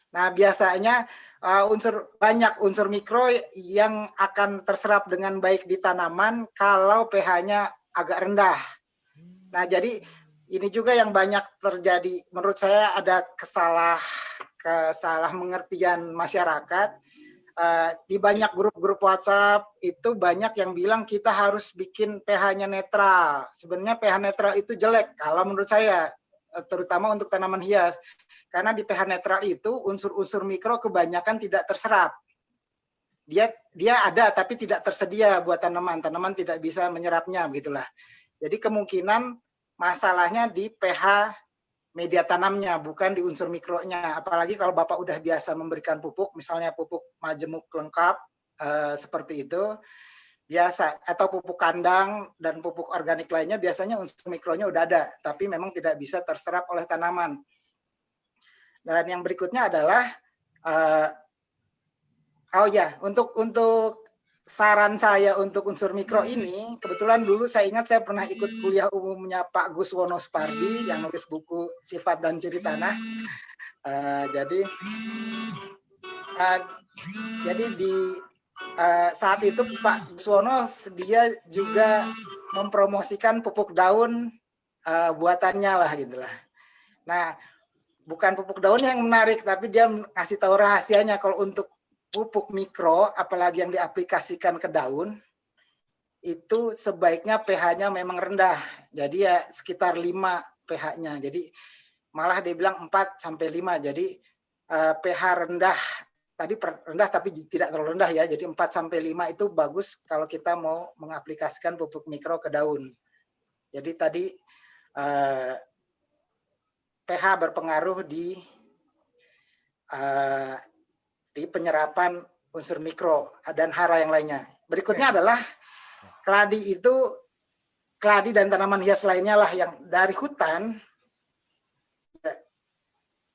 Nah, biasanya banyak unsur mikro yang akan terserap dengan baik di tanaman kalau pH-nya agak rendah. Nah, jadi ini juga yang banyak terjadi. Menurut saya ada kesalah mengertian masyarakat. Di banyak grup-grup WhatsApp itu banyak yang bilang kita harus bikin pH-nya netral. Sebenarnya pH netral itu jelek kalau menurut saya, terutama untuk tanaman hias. Karena di pH netral itu unsur-unsur mikro kebanyakan tidak terserap. Dia ada tapi tidak tersedia buat tanaman. Tanaman tidak bisa menyerapnya, begitulah. Jadi kemungkinan masalahnya di pH media tanamnya, bukan di unsur mikronya. Apalagi kalau Bapak udah biasa memberikan pupuk, misalnya pupuk majemuk lengkap, seperti itu, biasa, atau pupuk kandang dan pupuk organik lainnya, biasanya unsur mikronya udah ada, tapi memang tidak bisa terserap oleh tanaman. Dan yang berikutnya adalah, untuk saran saya untuk unsur mikro ini, kebetulan dulu saya ingat saya pernah ikut kuliah umumnya Pak Gus Wono Supardi yang nulis buku Sifat dan Ciri Tanah. Jadi di saat itu Pak Gus Wono dia juga mempromosikan pupuk daun buatannya lah gitulah. Nah, bukan pupuk daunnya yang menarik, tapi dia ngasih tahu rahasianya kalau untuk pupuk mikro, apalagi yang diaplikasikan ke daun, itu sebaiknya pH-nya memang rendah. Jadi ya sekitar 5 pH-nya. Jadi malah dia bilang 4 sampai 5. Jadi pH rendah, tadi rendah tapi tidak terlalu rendah ya. Jadi 4 sampai 5 itu bagus kalau kita mau mengaplikasikan pupuk mikro ke daun. Jadi tadi pH berpengaruh di penyerapan unsur mikro dan hara yang lainnya. Berikutnya adalah keladi dan tanaman hias lainnya lah yang dari hutan.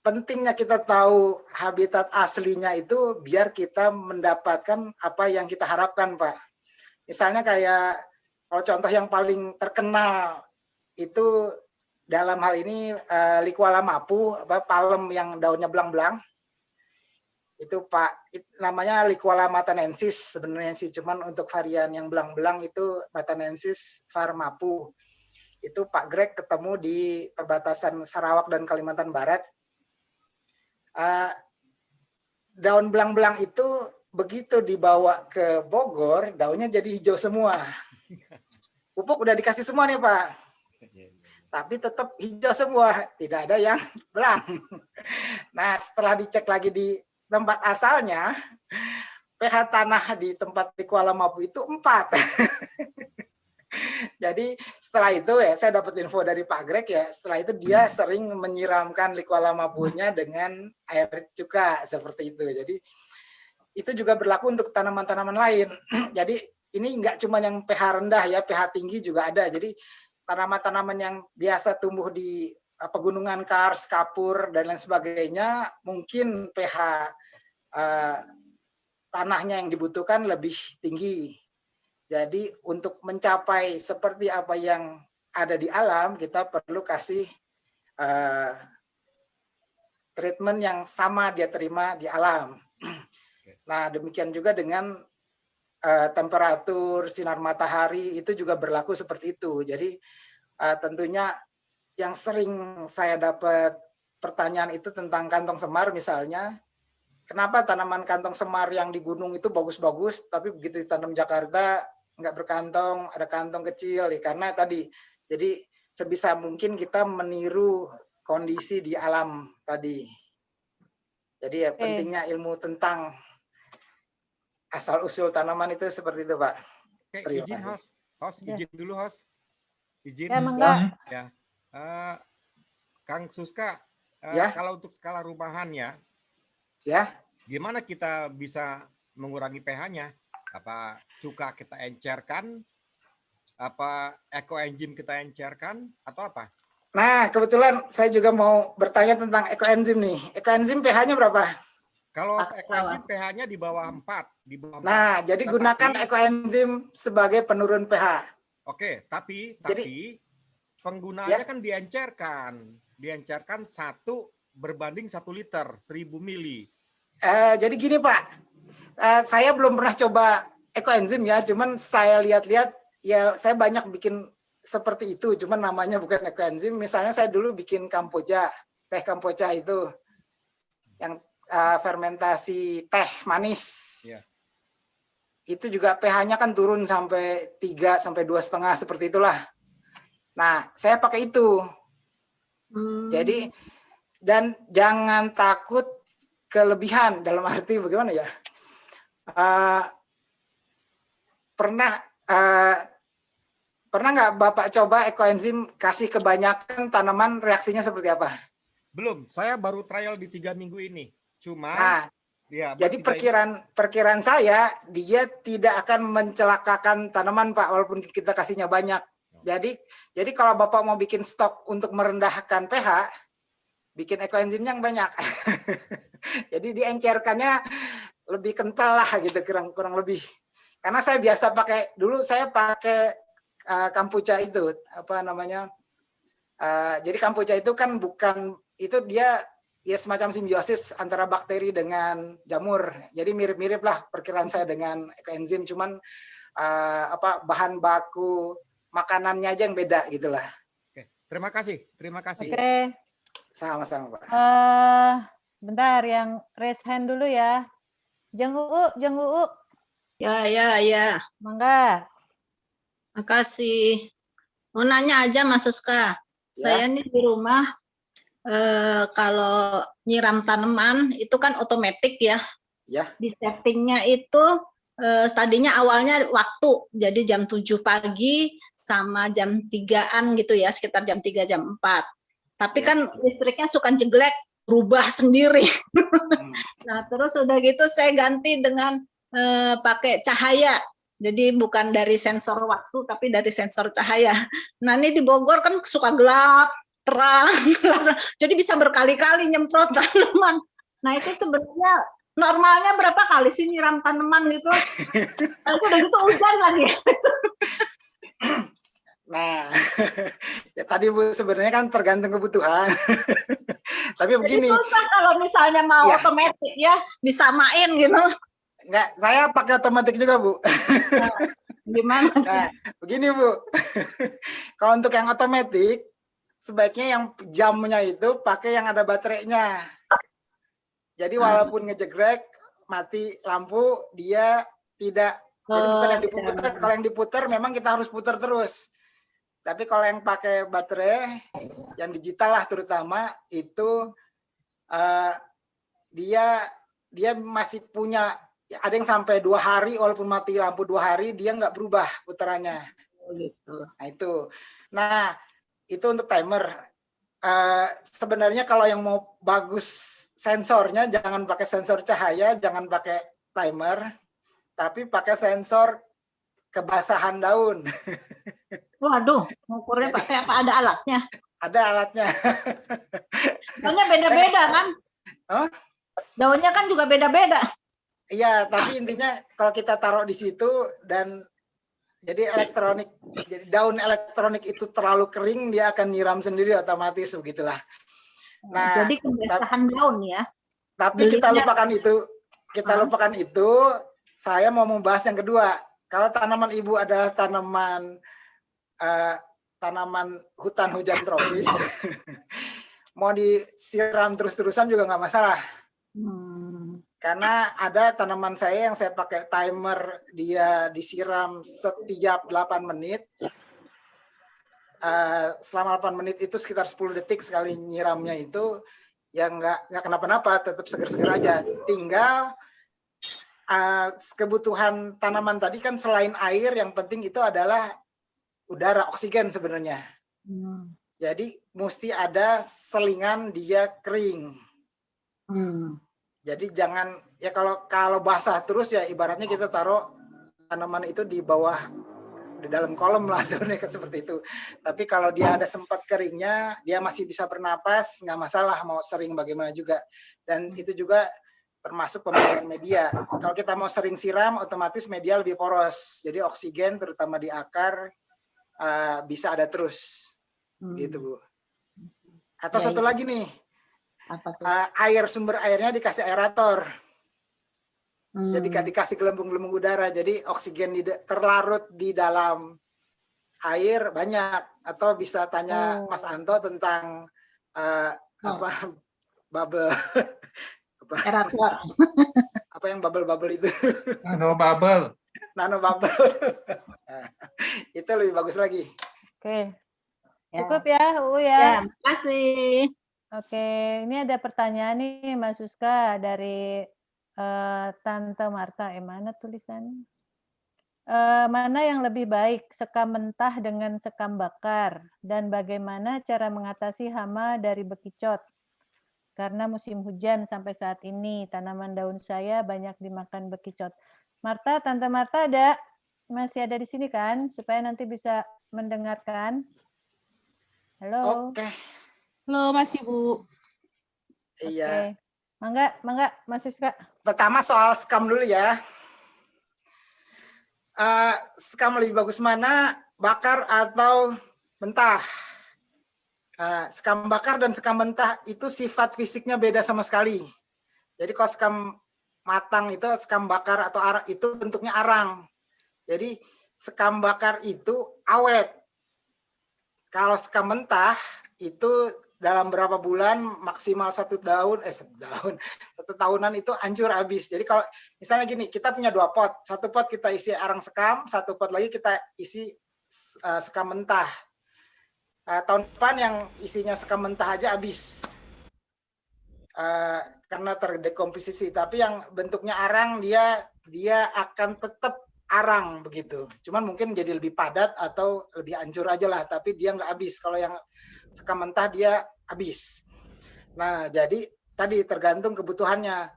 Pentingnya kita tahu habitat aslinya itu biar kita mendapatkan apa yang kita harapkan, Pak. Misalnya kayak kalau contoh yang paling terkenal itu dalam hal ini Liquala mapu, palem yang daunnya belang-belang. Itu Pak, namanya Liquala matanensis sebenarnya sih, cuman untuk varian yang belang-belang itu matanensis var mapu. Itu Pak Greg ketemu di perbatasan Sarawak dan Kalimantan Barat. Daun belang-belang itu begitu dibawa ke Bogor, daunnya jadi hijau semua. Pupuk udah dikasih semua nih Pak, tapi tetap hijau semua, tidak ada yang belang. Nah setelah dicek lagi di tempat asalnya, pH tanah di tempat di Kuala Mapu itu 4. Jadi setelah itu ya saya dapat info dari Pak Greg ya, setelah itu dia sering menyiramkan Liquala mapunya dengan air cuka seperti itu. Jadi itu juga berlaku untuk tanaman-tanaman lain. Jadi ini enggak cuma yang pH rendah ya, pH tinggi juga ada. Jadi tanaman-tanaman yang biasa tumbuh di pegunungan kars, kapur dan lain sebagainya, mungkin pH tanahnya yang dibutuhkan lebih tinggi. Jadi untuk mencapai seperti apa yang ada di alam, kita perlu kasih treatment yang sama dia terima di alam. Nah demikian juga dengan temperatur, sinar matahari itu juga berlaku seperti itu. Jadi tentunya yang sering saya dapat pertanyaan itu tentang kantong semar misalnya. Kenapa tanaman kantong semar yang di gunung itu bagus-bagus, tapi begitu ditanam Jakarta nggak berkantong, ada kantong kecil, ya karena tadi. Jadi sebisa mungkin kita meniru kondisi di alam tadi. Jadi ya pentingnya ilmu tentang asal-usul tanaman itu seperti itu, Pak. Oke, izin host, izin dulu host. Izin. Ya, Mangga. Ya. Kang Suska, ya. Kalau untuk skala rumahannya, ya, gimana kita bisa mengurangi pH-nya? Apa cuka kita encerkan, apa ekoenzim kita encerkan, atau apa? Nah, kebetulan saya juga mau bertanya tentang ekoenzim nih. Ekoenzim pH-nya berapa? Kalau ekoenzim pH-nya di bawah 4. Di bawah 4. Nah, jadi gunakan ekoenzim sebagai penurun pH. Oke, tapi penggunaannya kan diencerkan 1 berbanding 1 liter, 1000 mili. Jadi gini Pak, saya belum pernah coba ekoenzim ya, cuman saya lihat-lihat ya saya banyak bikin seperti itu, cuman namanya bukan ekoenzim. Misalnya saya dulu bikin kampoja, teh kampoja itu yang fermentasi teh manis. Yeah. Itu juga pH-nya kan turun sampai 3 sampai 2,5 seperti itulah. Nah, saya pakai itu. Jadi dan jangan takut kelebihan, dalam arti bagaimana ya? Pernah nggak Bapak coba ekoenzim kasih kebanyakan tanaman, reaksinya seperti apa? Belum, saya baru trial di 3 minggu ini. Cuma ya, jadi perkiraan saya dia tidak akan mencelakakan tanaman Pak, walaupun kita kasihnya banyak. Jadi kalau Bapak mau bikin stok untuk merendahkan pH, bikin ekoenzimnya yang banyak. Jadi diencerkannya lebih kental lah gitu, kurang lebih. Karena saya biasa pakai, dulu saya pakai kampucha itu, apa namanya, jadi kampucha itu kan bukan, itu dia ya semacam simbiosis antara bakteri dengan jamur. Jadi mirip-mirip lah perkiraan saya dengan ekoenzim, cuman bahan baku makanannya aja yang beda gitulah. Oke, terima kasih. Oke. Sama-sama Pak. Sebentar, yang raise hand dulu ya. Jeng Uu. Ya. Mangga. Makasih. Mau nanya aja Mas Suska. Saya nih di rumah kalau nyiram tanaman itu kan otomatis ya. Ya. Di settingnya itu tadinya awalnya waktu, jadi jam 7 pagi sama jam 3-an gitu ya, sekitar jam 3, jam 4. Tapi kan listriknya suka jeglek, berubah sendiri. Nah, terus udah gitu saya ganti dengan pakai cahaya. Jadi bukan dari sensor waktu, tapi dari sensor cahaya. Nah, ini di Bogor kan suka gelap, terang, jadi bisa berkali-kali nyemprot tanaman. Nah, itu sebenarnya normalnya berapa kali sih nyiram tanaman gitu? Nah, itu udah gitu hujan lagi. Nah, ya tadi Bu sebenarnya kan tergantung kebutuhan. Tapi begini. Jadi susah kalau misalnya mau otomatis ya, disamain gitu. Enggak, saya pakai otomatis juga, Bu. Nah, gimana? Nah, begini, Bu. Kalau untuk yang otomatis, sebaiknya yang jamnya itu pakai yang ada baterainya. Jadi walaupun ngejegrek, mati lampu, dia tidak. Jadi bukan yang diputar. Kalau yang diputar memang kita harus putar terus. Tapi kalau yang pakai baterai, yang digital lah terutama, itu dia masih punya, ada yang sampai 2 hari walaupun mati lampu 2 hari dia nggak berubah putarannya. Nah itu. Nah itu untuk timer. Sebenarnya kalau yang mau bagus sensornya jangan pakai sensor cahaya, jangan pakai timer, tapi pakai sensor kebasahan daun. Waduh, ngukurnya pakai apa? Ada alatnya? Ada alatnya. Daunnya beda-beda kan? Daunnya kan juga beda-beda. Iya, tapi intinya kalau kita taruh di situ dan jadi elektronik, jadi daun elektronik itu terlalu kering, dia akan nyiram sendiri otomatis, begitulah. Nah, jadi kebasahan daun ya. Tapi kita lupakan itu. Saya mau membahas yang kedua. Kalau tanaman ibu adalah tanaman hutan hujan tropis, mau disiram terus-terusan juga nggak masalah. Karena ada tanaman saya yang saya pakai timer, dia disiram setiap 8 menit. Selama 8 menit itu sekitar 10 detik sekali nyiramnya itu, ya nggak kenapa-napa, tetap seger-seger aja. Tinggal kebutuhan tanaman tadi kan selain air, yang penting itu adalah udara, oksigen sebenarnya. Jadi mesti ada selingan dia kering. Jadi jangan, ya kalau basah terus ya ibaratnya kita taruh tanaman itu di bawah, di dalam kolom lah sebenarnya seperti itu. Tapi kalau dia ada sempat keringnya, dia masih bisa bernapas, nggak masalah mau sering bagaimana juga. Dan itu juga termasuk pemilihan media. Kalau kita mau sering siram, otomatis media lebih poros. Jadi oksigen terutama di akar bisa ada terus. Gitu, Bu. Atau satu lagi nih. Sumber airnya dikasih aerator. Jadi dikasih gelembung-gelembung udara, jadi oksigen terlarut di dalam air banyak. Atau bisa tanya Mas Anto tentang bubble aerator. Apa yang bubble itu? Nano bubble. Itu lebih bagus lagi. Oke. Cukup ya, U ya. Terima kasih. Oke, ini ada pertanyaan nih Mas Suska dari Tante Marta. Mana tulisannya? Mana yang lebih baik, sekam mentah dengan sekam bakar? Dan bagaimana cara mengatasi hama dari bekicot? Karena musim hujan sampai saat ini, tanaman daun saya banyak dimakan bekicot. Marta, Tante Marta masih ada di sini kan? Supaya nanti bisa mendengarkan. Halo. Oke. Halo, masih Bu. Iya. Mangga, Mas Suska. Pertama soal sekam dulu ya. Sekam lebih bagus mana, bakar atau mentah? Sekam bakar dan sekam mentah itu sifat fisiknya beda sama sekali. Jadi kalau sekam matang itu, sekam bakar atau arang itu bentuknya arang. Jadi sekam bakar itu awet. Kalau sekam mentah itu dalam berapa bulan, maksimal 1 tahun, 1 tahunan itu hancur habis. Jadi kalau misalnya gini, kita punya 2 pot, 1 pot kita isi arang sekam, 1 pot lagi kita isi sekam mentah. Tahun depan yang isinya sekam mentah aja habis karena terdekomposisi. Tapi yang bentuknya arang dia akan tetap arang begitu. Cuman mungkin jadi lebih padat atau lebih hancur aja lah. Tapi dia nggak habis. Kalau yang sekam mentah dia habis. Nah, jadi tadi tergantung kebutuhannya.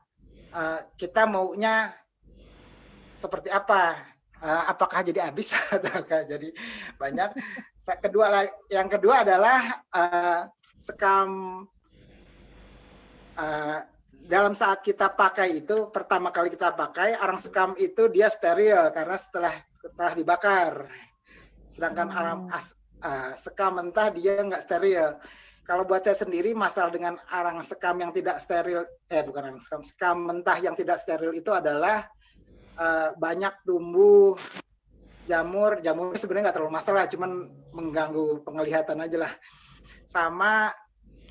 Kita maunya seperti apa? Apakah jadi habis ataukah jadi banyak? Yang kedua adalah sekam dalam saat kita pakai itu, pertama kali kita pakai arang sekam itu dia steril karena setelah dibakar. Sedangkan sekam mentah dia nggak steril. Kalau buat saya sendiri, masalah dengan arang sekam yang tidak steril, bukan arang sekam mentah yang tidak steril itu adalah banyak tumbuh jamur sebenarnya nggak terlalu masalah, cuman mengganggu penglihatan aja lah. Sama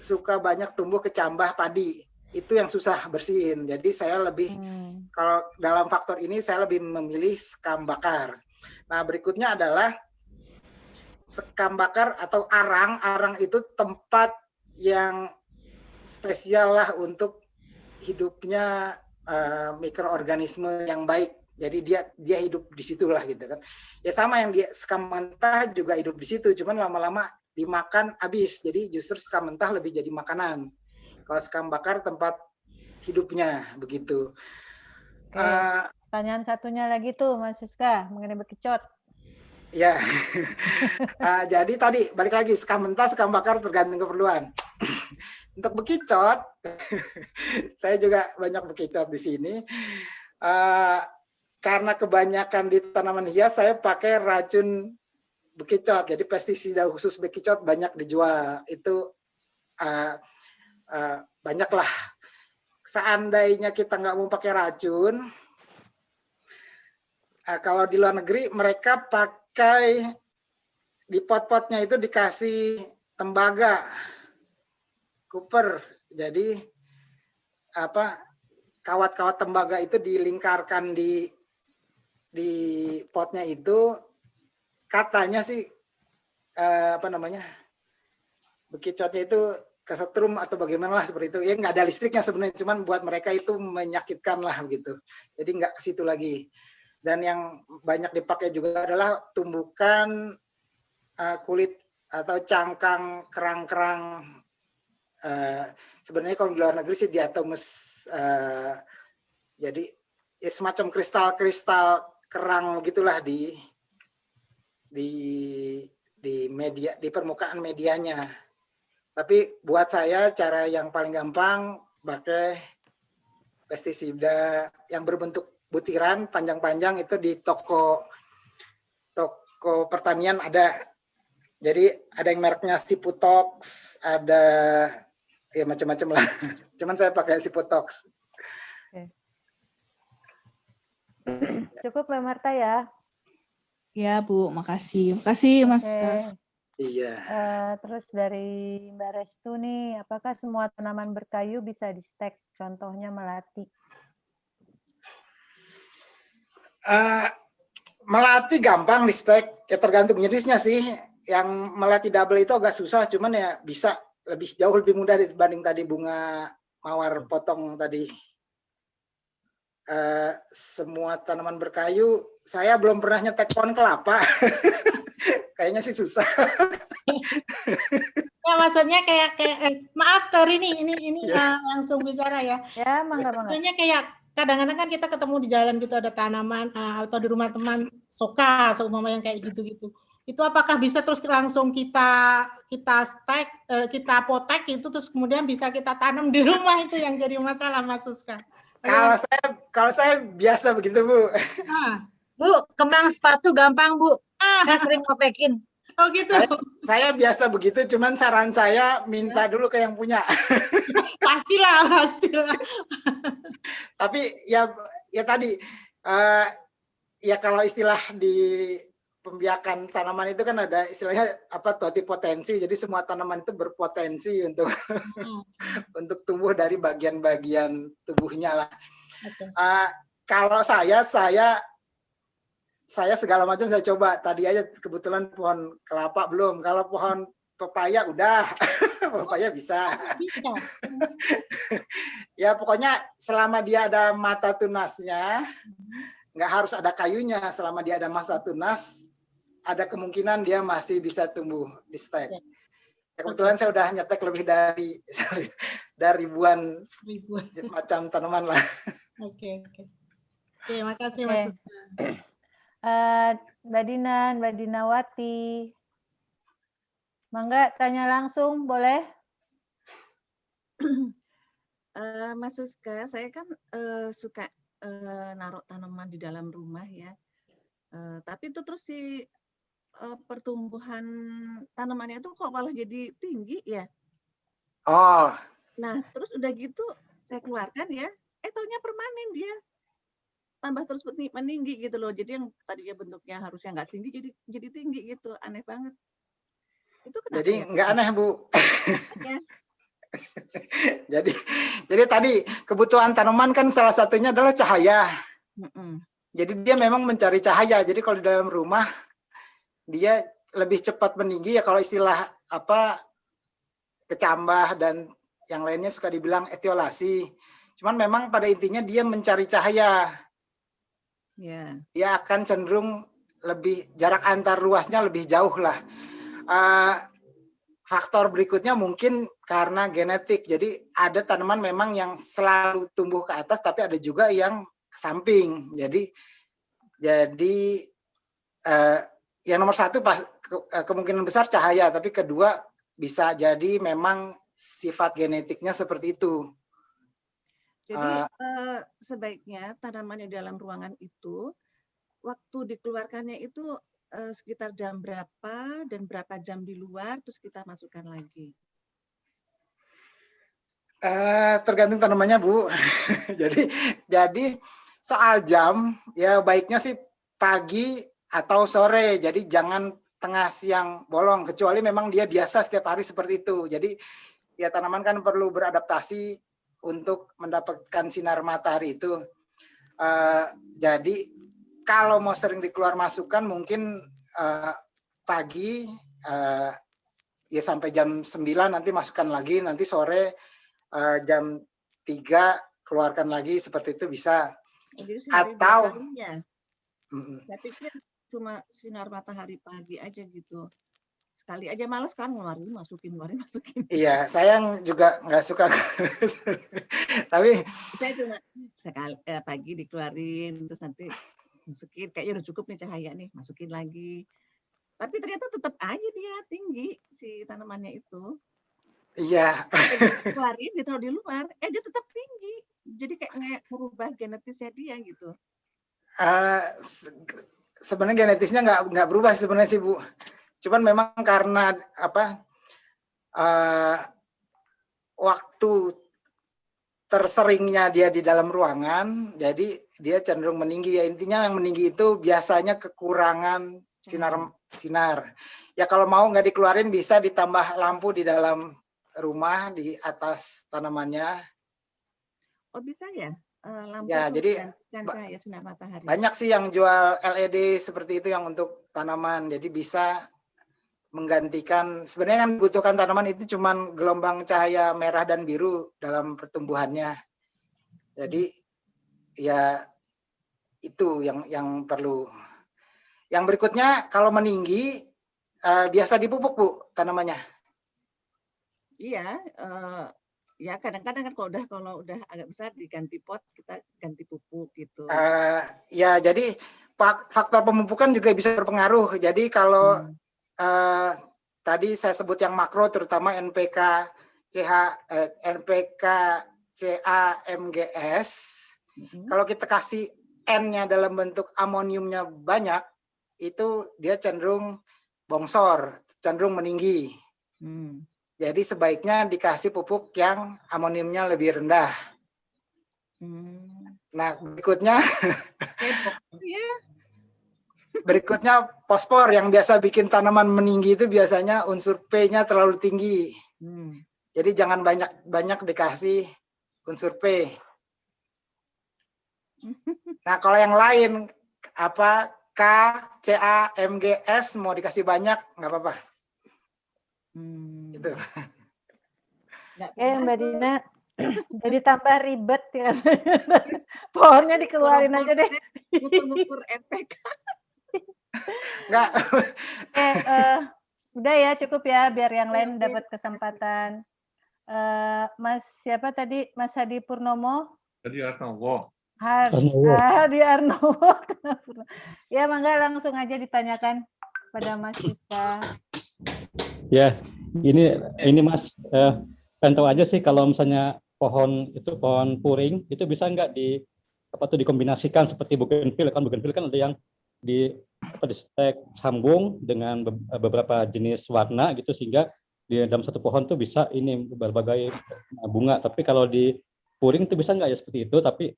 suka banyak tumbuh kecambah padi, itu yang susah bersihin. Jadi saya lebih, kalau dalam faktor ini saya lebih memilih sekam bakar. Nah berikutnya adalah sekam bakar atau arang. Arang itu tempat yang spesial lah untuk hidupnya mikroorganisme yang baik. Jadi dia hidup di situlah gitu kan. Ya sama yang sekam mentah juga hidup di situ, cuman lama-lama dimakan habis. Jadi justru sekam mentah lebih jadi makanan. Kalau sekam bakar tempat hidupnya begitu. Pertanyaan satunya lagi tuh Mas Suska mengenai bekicot. Ya, jadi tadi balik lagi sekam mentah, sekam bakar tergantung keperluan. Untuk bekicot, saya juga banyak bekicot di sini. Karena kebanyakan di tanaman hias, saya pakai racun bekicot. Jadi pestisida khusus bekicot banyak dijual. Itu banyaklah. Seandainya kita nggak mau pakai racun, kalau di luar negeri mereka pakai di pot-potnya itu dikasih tembaga, kuper. Jadi kawat-kawat tembaga itu dilingkarkan di potnya itu. Katanya sih bekicotnya itu kesetrum atau bagaimana lah seperti itu. Ya nggak ada listriknya sebenarnya, cuman buat mereka itu menyakitkan lah begitu. Jadi nggak ke situ lagi. Dan yang banyak dipakai juga adalah tumbukan kulit atau cangkang kerang-kerang. Sebenarnya kalau di luar negeri sih diatomus. Jadi ya semacam kristal-kristal kerang gitulah di media, di permukaan medianya. Tapi buat saya cara yang paling gampang pakai pestisida yang berbentuk butiran panjang-panjang itu di toko pertanian ada. Jadi ada yang mereknya Siputox, ada ya macam-macam lah. Cuman saya pakai Siputox. Cukup Mbak Marta ya. Ya Bu, makasih. Makasih Mas. Iya. Terus dari Mbak Restu nih, apakah semua tanaman berkayu bisa di-stek? Contohnya melati. Melati gampang di-stek, ya tergantung jenisnya sih. Yang melati double itu agak susah, cuman ya bisa jauh lebih mudah dibanding tadi bunga mawar potong tadi. Semua tanaman berkayu, saya belum pernah nyetek pohon kelapa. Kayaknya sih susah. Ya maksudnya kayak maaf Tori ini langsung bicara ya. Ya, mangga. Maksudnya kayak kadang-kadang kan kita ketemu di jalan gitu ada tanaman atau di rumah teman soka seumpama yang kayak gitu-gitu. Itu apakah bisa terus langsung kita stek, kita potek itu terus kemudian bisa kita tanam di rumah, itu yang jadi masalah Mas Suska. Kalau saya biasa begitu Bu. Bu, kembang sepatu gampang Bu. Saya sering ngopekin. Oh gitu. Saya biasa begitu, cuman saran saya minta dulu ke yang punya. Pastilah. Tapi ya tadi ya kalau istilah di pembiakan tanaman itu kan ada istilahnya apa totipotensi. Jadi semua tanaman itu berpotensi untuk untuk tumbuh dari bagian-bagian tubuhnya lah. Kalau saya segala macam saya coba. Tadi aja kebetulan pohon kelapa belum. Kalau pohon pepaya udah, pepaya bisa. Ya pokoknya selama dia ada mata tunasnya, nggak harus ada kayunya. Selama dia ada masa tunas, ada kemungkinan dia masih bisa tumbuh di stek. Ya, kebetulan saya udah nyetek lebih dari ribuan macam tanaman lah. Oke, makasih Mas. Mbak Dinawati. Mangga tanya langsung boleh? Mas Suska, saya kan suka naruh tanaman di dalam rumah ya. Tapi itu terus si pertumbuhan tanamannya itu kok malah jadi tinggi ya. Oh. Nah, terus udah gitu saya keluarkan ya, taunya permanen dia. Tambah terus meninggi gitu loh. Jadi yang tadinya bentuknya harusnya nggak tinggi jadi tinggi gitu. Aneh banget. Itu kenapa? Jadi ya? nggak aneh, Bu. Ya. jadi tadi kebutuhan tanaman kan salah satunya adalah cahaya. Jadi dia memang mencari cahaya. Jadi kalau di dalam rumah dia lebih cepat meninggi ya, kalau istilah apa kecambah dan yang lainnya suka dibilang etiolasi. Cuman memang pada intinya dia mencari cahaya. Yeah. Dia akan cenderung lebih jarak antar ruasnya lebih jauh lah. Faktor berikutnya mungkin karena genetik. Jadi ada tanaman memang yang selalu tumbuh ke atas, tapi ada juga yang ke samping. Jadi yang nomor satu kemungkinan besar cahaya, tapi kedua bisa jadi memang sifat genetiknya seperti itu. Jadi sebaiknya tanaman yang dalam ruangan itu waktu dikeluarkannya itu sekitar jam berapa dan berapa jam di luar terus kita masukkan lagi. Tergantung tanamannya, Bu. jadi soal jam ya baiknya sih pagi atau sore. Jadi jangan tengah siang bolong, kecuali memang dia biasa setiap hari seperti itu. Jadi ya tanaman kan perlu beradaptasi untuk mendapatkan sinar matahari itu. Jadi kalau mau sering dikeluar masukkan mungkin pagi ya sampai jam 9 nanti masukkan lagi, nanti sore jam 3 keluarkan lagi, seperti itu bisa. Jadi atau saya pikir cuma sinar matahari pagi aja gitu. Sekali aja males kan ngeluarin masukin. Iya, saya juga nggak suka. Tapi saya cuma sekali pagi dikeluarin terus nanti masukin, kayaknya udah cukup nih cahaya nih, masukin lagi. Tapi ternyata tetap aja dia tinggi si tanamannya itu. Iya. Keluarin ditaruh di luar, dia tetap tinggi. Jadi kayak merubah genetisnya dia gitu. Sebenarnya genetisnya nggak berubah sebenarnya sih, Bu. Cuman memang karena apa waktu terseringnya dia di dalam ruangan, jadi dia cenderung meninggi. Ya intinya yang meninggi itu biasanya kekurangan sinar. Ya kalau mau nggak dikeluarin bisa ditambah lampu di dalam rumah di atas tanamannya. Oh bisa ya? Lampu ya jadi cahaya sinar matahari. Banyak sih yang jual LED seperti itu yang untuk tanaman. Jadi bisa menggantikan, sebenarnya kan butuhkan tanaman itu cuman gelombang cahaya merah dan biru dalam pertumbuhannya. Jadi ya itu yang perlu. Yang berikutnya kalau meninggi biasa dipupuk, Bu, tanamannya. Iya, ya kadang-kadang kan kalau udah agak besar diganti pot, kita ganti pupuk gitu. Ya jadi faktor pemupukan juga bisa berpengaruh. Jadi kalau tadi saya sebut yang makro, terutama NPK, NPK, CA, MGS. Kalau kita kasih N-nya dalam bentuk amoniumnya banyak, itu dia cenderung bongsor, cenderung meninggi. Jadi sebaiknya dikasih pupuk yang amoniumnya lebih rendah. Nah berikutnya, Berikutnya fosfor yang biasa bikin tanaman meninggi itu biasanya unsur P-nya terlalu tinggi. Jadi jangan banyak dikasih unsur P. Nah, kalau yang lain apa K, Ca, Mg, S mau dikasih banyak nggak apa-apa. Gitu. Mbak Dina, jadi tambah ribet ya. Pohonnya dikeluarin aja deh. Ngukur efek. Enggak. Udah ya, cukup ya, biar yang lain dapat kesempatan. Mas siapa tadi? Mas Hadi Purnomo? Hadi Arnowo. Hadi Arnowo. Ya, mangga langsung aja ditanyakan pada Mas Siska. Ya, ini Mas, pengen tahu aja sih kalau misalnya pohon puring itu bisa nggak dikombinasikan seperti bougainville kan ada yang di stek sambung dengan beberapa jenis warna gitu sehingga di dalam satu pohon tuh bisa ini berbagai bunga. Tapi kalau di puring tuh bisa nggak ya seperti itu? Tapi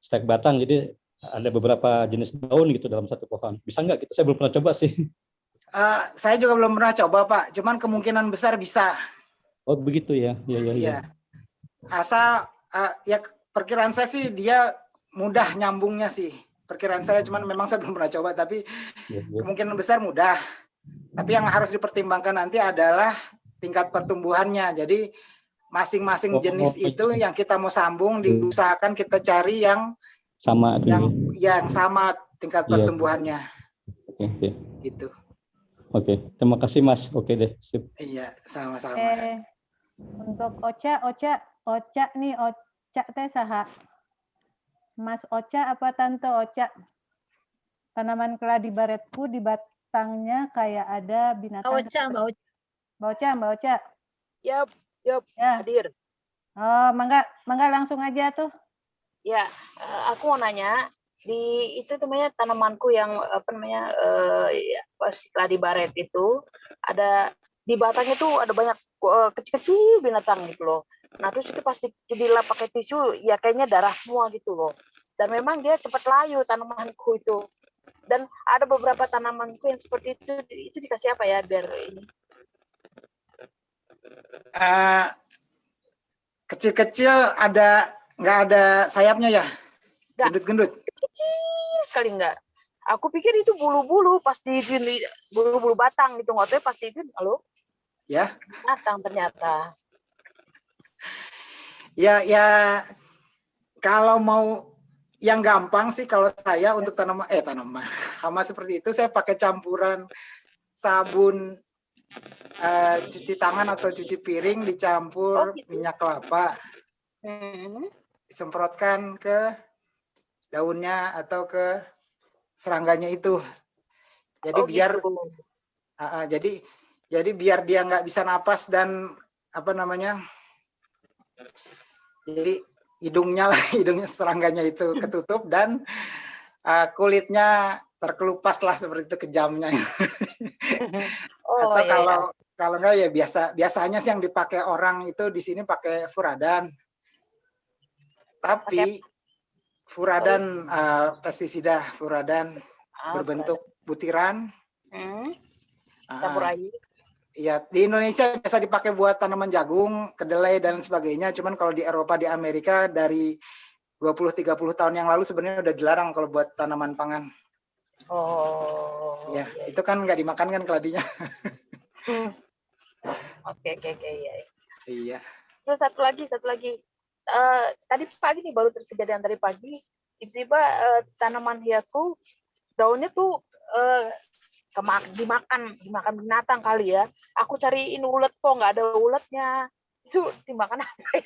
stek batang jadi ada beberapa jenis daun gitu dalam satu pohon. Bisa nggak gitu? Saya belum pernah coba sih. Saya juga belum pernah coba Pak. Cuman kemungkinan besar bisa. Oh begitu ya? Iya. Asal ya perkiraan saya sih dia mudah nyambungnya sih. Perkiraan saya, cuman memang saya belum pernah coba, tapi kemungkinan besar mudah. Tapi yang harus dipertimbangkan nanti adalah tingkat pertumbuhannya. Jadi masing-masing jenis itu yang kita mau sambung diusahakan kita cari yang sama, yang sama tingkat pertumbuhannya. Oke. Gitu. Oke, terima kasih Mas. Oke deh. Sip. Iya, sama-sama. Untuk Ocha nih, Ocha teh saha? Mas Ocha apa Tante Ocha? Tanaman keladi baretku di batangnya kayak ada binatang. Mbak Ocha. Yap, Ya. hadir. Oh, mangga langsung aja tuh. Ya, aku mau nanya itu namanya tanamanku yang keladi baret itu ada di batangnya tuh ada banyak kecil-kecil binatang gitu loh. Nah terus itu pasti dilap pakai tisu ya kayaknya darah semua gitu loh. Dan memang dia cepat layu tanamanku itu. Dan ada beberapa tanamanku yang seperti itu dikasih apa ya biar ini? Kecil-kecil nggak ada sayapnya ya? Gendut-gendut? Kecil sekali enggak. Aku pikir itu bulu-bulu pasti bulu-bulu batang gitu nggak tahu pasti itu halo? Ya. Batang ternyata. Ya kalau mau yang gampang sih kalau saya untuk tanaman hama seperti itu saya pakai campuran sabun cuci tangan atau cuci piring dicampur minyak kelapa, disemprotkan ke daunnya atau ke serangganya itu. Jadi jadi biar dia nggak bisa napas dan jadi hidungnya serangganya itu ketutup dan kulitnya terkelupas lah seperti itu kejamnya. Atau kalau enggak ya biasanya sih yang dipakai orang itu di sini pakai furadan. Tapi furadan pestisida furadan berbentuk butiran. Campur air. Ya, di Indonesia biasa dipakai buat tanaman jagung, kedelai dan sebagainya. Cuman kalau di Eropa, di Amerika dari 20-30 tahun yang lalu sebenarnya udah dilarang kalau buat tanaman pangan. Oh. Ya, itu kan nggak dimakan kan keladinya. Oke, ya. Iya. Terus satu lagi. Tadi pagi nih baru terkejadian tadi pagi, tiba-tiba tanaman hiasku daunnya tuh dimakan binatang kali ya. Aku cariin ulet kok nggak ada uletnya. Itu dimakan apa ya?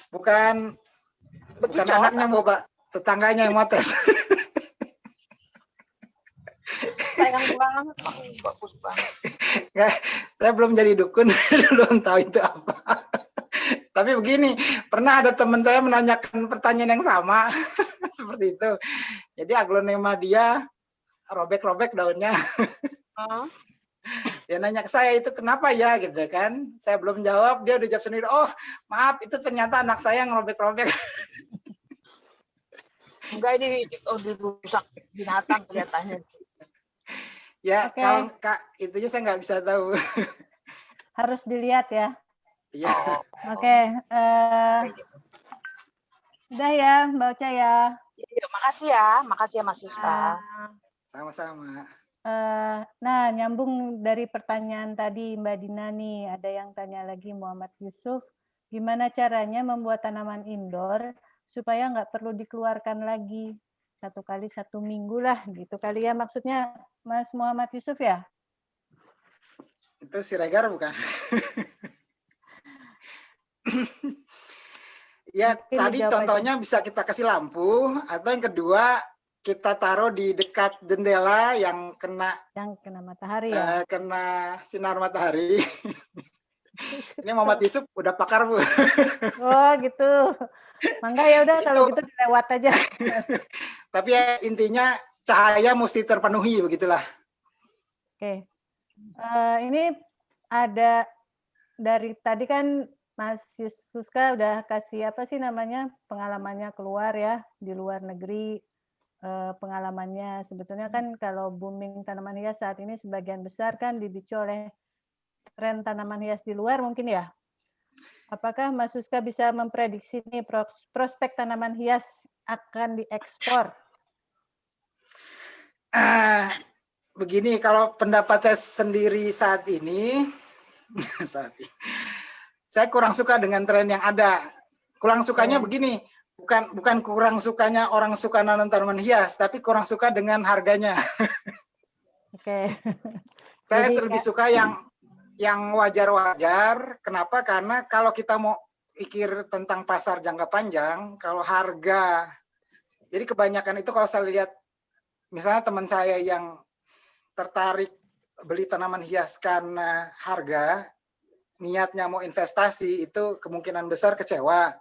Bukan anaknya Bapak, tetangganya yang motes. Sayang banget, bagus banget. Nggak, saya belum jadi dukun, belum tahu itu apa. Tapi begini, pernah ada teman saya menanyakan pertanyaan yang sama seperti itu. Jadi aglonema dia robek-robek daunnya. Dia nanya ke saya itu kenapa ya gitu kan. Saya belum jawab, dia udah jawab sendiri. Oh maaf itu ternyata anak saya yang robek-robek. Enggak, ini dirusak binatang kelihatannya. Ya, Oke. kalau Kak, itunya saya nggak bisa tahu. Harus dilihat ya. Iya. Oke. Udah ya, Mbak Ocha ya. Iya, makasih ya Mas Siska. Sama-sama. Nah, nyambung dari pertanyaan tadi Mbak Dina nih, ada yang tanya lagi Muhammad Yusuf, gimana caranya membuat tanaman indoor supaya nggak perlu dikeluarkan lagi 1 kali 1 minggu lah, gitu kali ya maksudnya Mas Muhammad Yusuf ya? Itu Siregar bukan? Ya, Mungkin tadi dijawab contohnya bisa kita kasih lampu, atau yang kedua kita taruh di dekat jendela yang kena matahari ya. Kena sinar matahari. Ini Muhammad Yusuf udah pakar, Bu. Oh, gitu. Mangga ya udah kalau gitu dilewat aja. Tapi ya intinya cahaya mesti terpenuhi, begitulah. Oke. Ini ada dari tadi kan Mas Yuska udah kasih apa sih namanya pengalamannya keluar ya di luar negeri, pengalamannya sebetulnya kan kalau booming tanaman hias saat ini sebagian besar kan dipicu oleh tren tanaman hias di luar mungkin ya. Apakah Mas Yuska bisa memprediksi nih prospek tanaman hias akan diekspor? Begini, kalau pendapat saya sendiri saat ini, saya kurang suka dengan tren yang ada. Kurang sukanya begini, bukan kurang sukanya orang suka nanam tanaman hias, tapi kurang suka dengan harganya. Oke. Saya lebih suka yang wajar-wajar. Kenapa? Karena kalau kita mau pikir tentang pasar jangka panjang, kalau harga, jadi kebanyakan itu kalau saya lihat, misalnya teman saya yang tertarik beli tanaman hias karena harga, niatnya mau investasi, itu kemungkinan besar kecewa.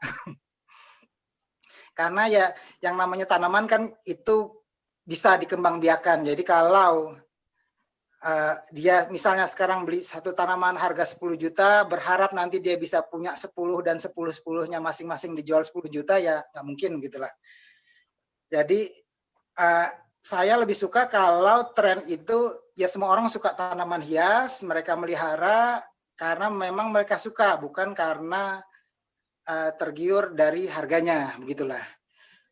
Karena ya yang namanya tanaman kan itu bisa dikembangbiakan. Jadi kalau dia misalnya sekarang beli satu tanaman harga 10 juta, berharap nanti dia bisa punya 10 dan 10-10-nya masing-masing dijual 10 juta, ya nggak mungkin gitulah. Jadi saya lebih suka kalau tren itu ya semua orang suka tanaman hias, mereka melihara karena memang mereka suka, bukan karena tergiur dari harganya, begitulah.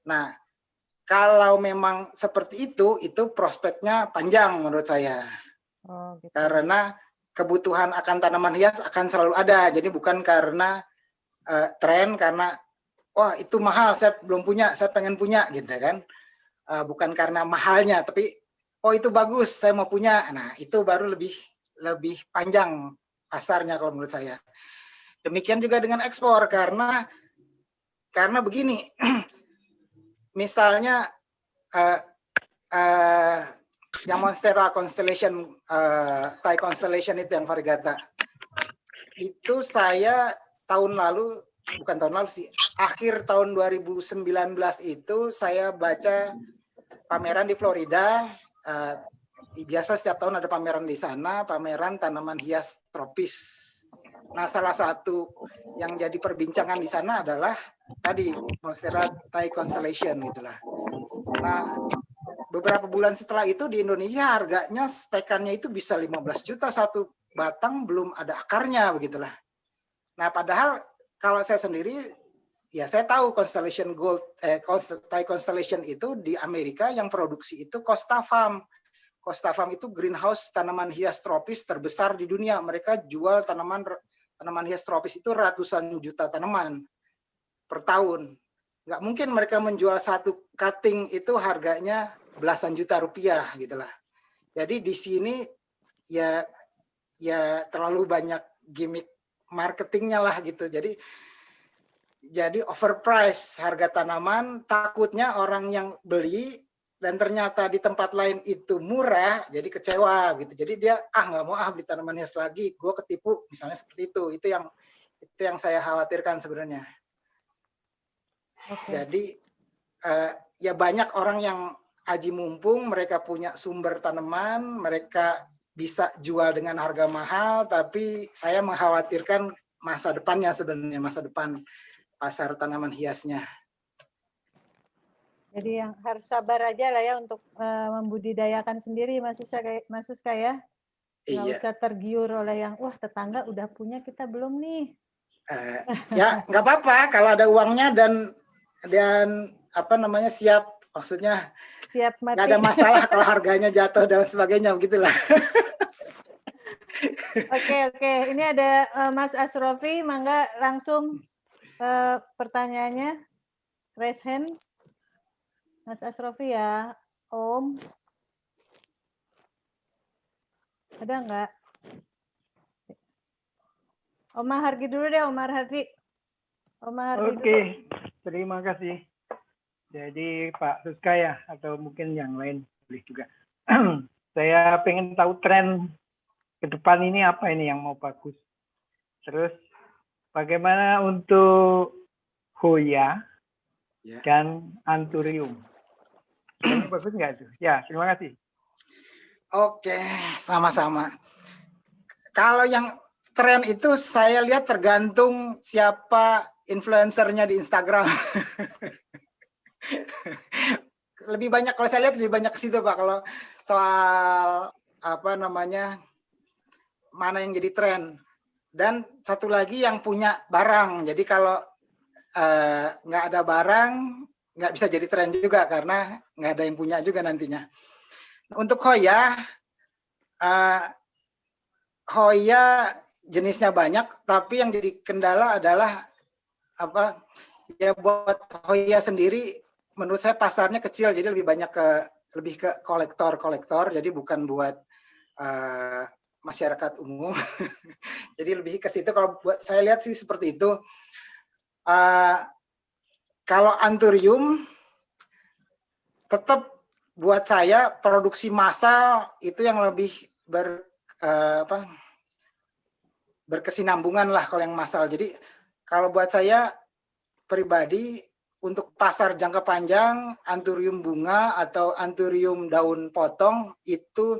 Nah, kalau memang seperti itu prospeknya panjang menurut saya. Oh, gitu. Karena kebutuhan akan tanaman hias akan selalu ada, jadi bukan karena tren, karena wah itu mahal, saya belum punya, saya pengen punya, gitu kan. Bukan karena mahalnya, tapi oh itu bagus, saya mau punya. Nah, itu baru lebih panjang pasarnya kalau menurut saya. Demikian juga dengan ekspor, karena begini, misalnya yang Monstera Constellation, Thai Constellation itu yang variegata, itu saya bukan tahun lalu sih, akhir tahun 2019 itu saya baca pameran di Florida. Biasa setiap tahun ada pameran di sana, pameran tanaman hias tropis. Nah, salah satu yang jadi perbincangan di sana adalah tadi Monstera Thai Constellation gitulah. Nah, beberapa bulan setelah itu di Indonesia harganya stekannya itu bisa 15 juta satu batang, belum ada akarnya begitulah. Nah, padahal kalau saya sendiri ya saya tahu Constellation Gold, Thai Constellation itu di Amerika yang produksi itu Costa Farm. Costa Farm itu greenhouse tanaman hias tropis terbesar di dunia. Mereka jual tanaman hias tropis itu ratusan juta tanaman per tahun. Nggak mungkin mereka menjual satu cutting itu harganya belasan juta rupiah gitulah. Jadi di sini ya terlalu banyak gimmick marketingnya lah gitu. Jadi overprice harga tanaman, takutnya orang yang beli dan ternyata di tempat lain itu murah, jadi kecewa gitu. Jadi dia nggak mau beli tanaman hias lagi, gue ketipu misalnya seperti itu. Itu yang saya khawatirkan sebenarnya. Okay. Jadi ya banyak orang yang aji mumpung, mereka punya sumber tanaman, mereka bisa jual dengan harga mahal, tapi saya mengkhawatirkan masa depannya sebenarnya, masa depan pasar tanaman hiasnya. Jadi yang harus sabar aja lah ya untuk membudidayakan sendiri Mas Suska ya. Nggak Iya. usah tergiur oleh yang wah tetangga udah punya kita belum nih. Ya nggak apa-apa kalau ada uangnya dan apa namanya siap, maksudnya siap mati. nggak ada masalah kalau harganya jatuh dan sebagainya begitulah. Oke. Ini ada Mas Asrofi, mangga langsung pertanyaannya, raise hand. Mas Asrofi ya, Om. Ada nggak? Om Mahardi dulu deh, Om Mahardi. Oke, terima kasih. Jadi Pak Suska ya, atau mungkin yang lain boleh juga. Saya pengen tahu tren ke depan ini apa ini yang mau bagus. Terus bagaimana untuk Hoya dan Anthurium? Ini bagus nggak itu? Ya, terima kasih. Oke, sama-sama. Kalau yang tren itu saya lihat tergantung siapa influencernya di Instagram. Lebih banyak, kalau saya lihat lebih banyak ke situ Pak, kalau soal apa namanya, mana yang jadi tren. Dan satu lagi yang punya barang. Jadi kalau nggak ada barang, nggak bisa jadi tren juga karena nggak ada yang punya juga nantinya. Untuk Hoya, Hoya jenisnya banyak, tapi yang jadi kendala adalah apa ya, buat Hoya sendiri menurut saya pasarnya kecil, jadi lebih banyak lebih ke kolektor, jadi bukan buat masyarakat umum. Jadi lebih ke situ kalau buat saya lihat sih seperti itu. Kalau Anthurium tetap buat saya produksi massal itu yang lebih berkesinambungan lah kalau yang massal. Jadi kalau buat saya pribadi untuk pasar jangka panjang, Anthurium bunga atau Anthurium daun potong itu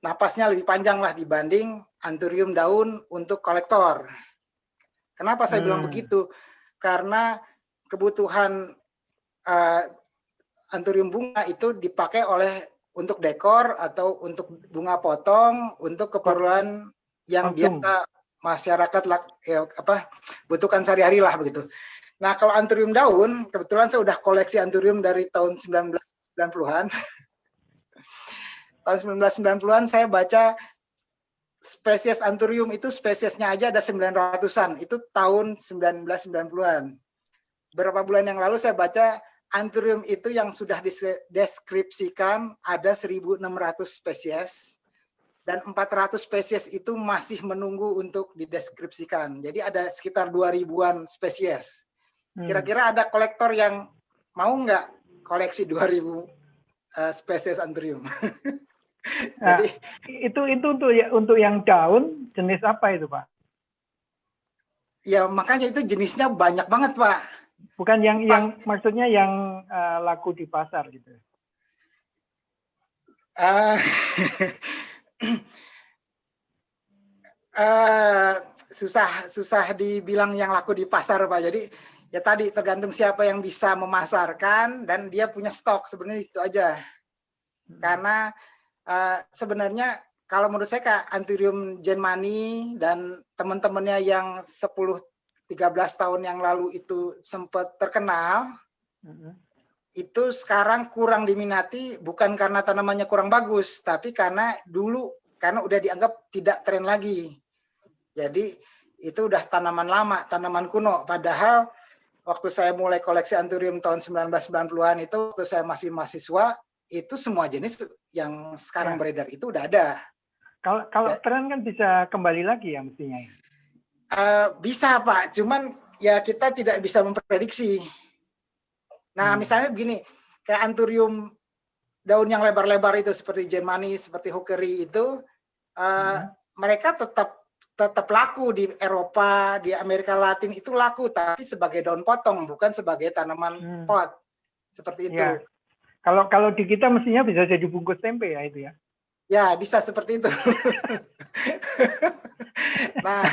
napasnya lebih panjang lah dibanding Anthurium daun untuk kolektor. Kenapa saya bilang begitu? Karena kebutuhan Anthurium bunga itu dipakai untuk dekor atau untuk bunga potong, untuk keperluan yang biasa masyarakat butuhkan sehari-hari lah begitu. Nah, kalau Anthurium daun, kebetulan saya udah koleksi Anthurium dari tahun 1990-an. Tahun 1990-an saya baca spesies Anthurium itu spesiesnya aja ada 900-an. Itu tahun 1990-an. Beberapa bulan yang lalu saya baca Anthurium itu yang sudah dideskripsikan ada 1.600 spesies. Dan 400 spesies itu masih menunggu untuk dideskripsikan. Jadi ada sekitar 2.000-an spesies. Kira-kira ada kolektor yang mau nggak koleksi 2.000 spesies Anthurium? Jadi itu untuk yang daun jenis apa itu Pak? Ya makanya itu jenisnya banyak banget Pak. Bukan yang maksudnya yang laku di pasar gitu. Susah dibilang yang laku di pasar Pak. Jadi ya tadi tergantung siapa yang bisa memasarkan dan dia punya stok, sebenarnya itu aja. Karena sebenarnya kalau menurut saya Kak Anthurium Genmani dan teman-temannya yang 10-13 tahun yang lalu itu sempat terkenal, itu sekarang kurang diminati bukan karena tanamannya kurang bagus, tapi karena udah dianggap tidak tren lagi. Jadi itu udah tanaman lama, tanaman kuno. Padahal waktu saya mulai koleksi Anthurium tahun 1990-an itu, waktu saya masih mahasiswa, itu semua jenis yang sekarang beredar itu udah ada. Kalau tren kan bisa kembali lagi ya mestinya. Bisa Pak, cuman ya kita tidak bisa memprediksi. Nah misalnya begini, kayak Anthurium daun yang lebar-lebar itu seperti Genmani, seperti Hookery itu, mereka tetap laku di Eropa, di Amerika Latin itu laku, tapi sebagai daun potong, bukan sebagai tanaman pot. Seperti itu. Ya. Kalau di kita mestinya bisa jadi bungkus tempe ya itu ya? Ya, bisa seperti itu. Nah,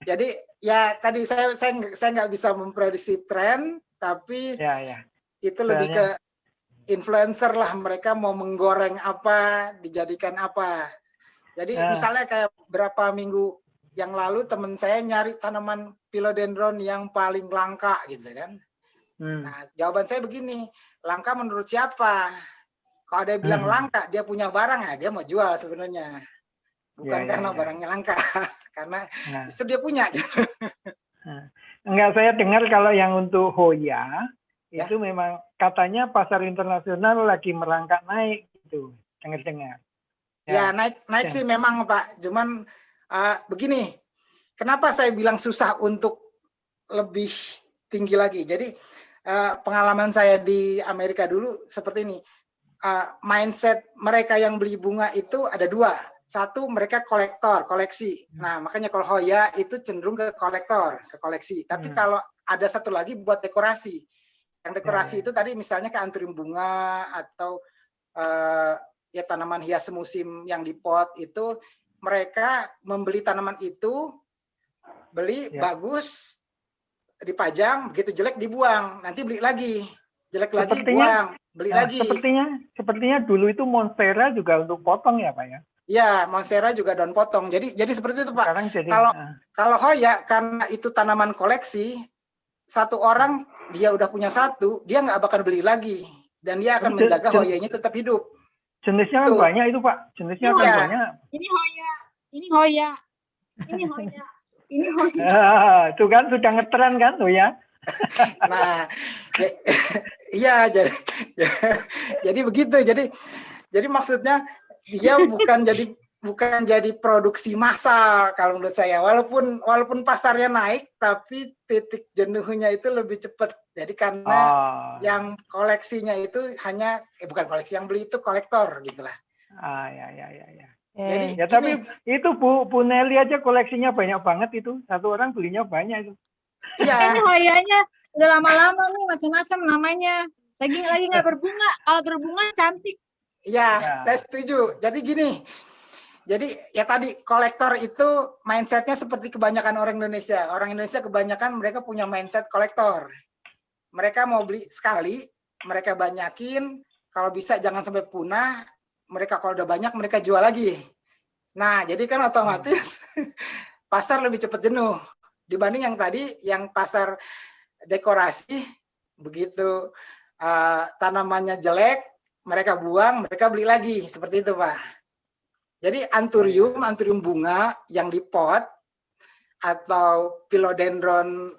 jadi ya tadi saya nggak bisa memprediksi tren, tapi itu lebih ke influencer lah, mereka mau menggoreng apa, dijadikan apa. Jadi misalnya kayak berapa minggu yang lalu teman saya nyari tanaman philodendron yang paling langka gitu kan. Nah, jawaban saya begini, langka menurut siapa? Kalau ada yang bilang langka, dia punya barang ya, dia mau jual sebenarnya. Bukan karena barangnya langka, karena justru dia punya. Enggak, saya dengar kalau yang untuk Hoya, itu memang katanya pasar internasional lagi merangkak naik gitu, dengar-dengar. Ya, naik sih memang Pak. Cuman begini, kenapa saya bilang susah untuk lebih tinggi lagi. Jadi pengalaman saya di Amerika dulu seperti ini. Mindset mereka yang beli bunga itu ada dua. Satu, mereka koleksi. Nah, makanya kalau Hoya itu cenderung ke koleksi. Tapi kalau ada satu lagi buat dekorasi. Yang dekorasi itu tadi misalnya ke anthurium bunga atau ya tanaman hias semusim yang di pot itu, mereka membeli tanaman itu, beli bagus, dipajang, begitu jelek dibuang, nanti beli lagi, jelek lagi buang, beli lagi. Sepertinya dulu itu Monstera juga untuk potong ya Pak ya? Ya, Monstera juga daun potong. Jadi seperti itu Pak. Kalau Hoya karena itu tanaman koleksi, satu orang dia udah punya satu, dia nggak bakal beli lagi, dan dia akan menjaga Hoyanya tetap hidup. Jenisnya kan banyak itu Pak, jenisnya kan banyak. Ini Hoya, ini Hoya, ini Hoya, ini Hoya. Itu kan sudah ngetren kan tuh ya. Nah, iya jadi begitu. Jadi maksudnya dia bukan jadi produksi massal kalau menurut saya. Walaupun pasarnya naik, tapi titik jenuhnya itu lebih cepat. Jadi karena yang koleksinya itu hanya bukan koleksi, yang beli itu kolektor gitulah. Ya. Jadi ya tapi itu Bu Nelly aja koleksinya banyak banget itu. Satu orang belinya banyak itu. Iya. Ini Hoyanya udah lama-lama nih, macam-macam namanya. Lagi nggak berbunga. Kalau berbunga cantik. Iya, saya setuju. Jadi gini. Jadi ya tadi kolektor itu mindsetnya seperti kebanyakan orang Indonesia. Orang Indonesia kebanyakan mereka punya mindset kolektor. Mereka mau beli sekali, mereka banyakin. Kalau bisa jangan sampai punah. Mereka kalau udah banyak mereka jual lagi. Nah, jadi kan otomatis pasar lebih cepat jenuh dibanding yang tadi, yang pasar dekorasi. Begitu tanamannya jelek, mereka buang, mereka beli lagi. Seperti itu Pak. Jadi anthurium bunga yang di pot atau philodendron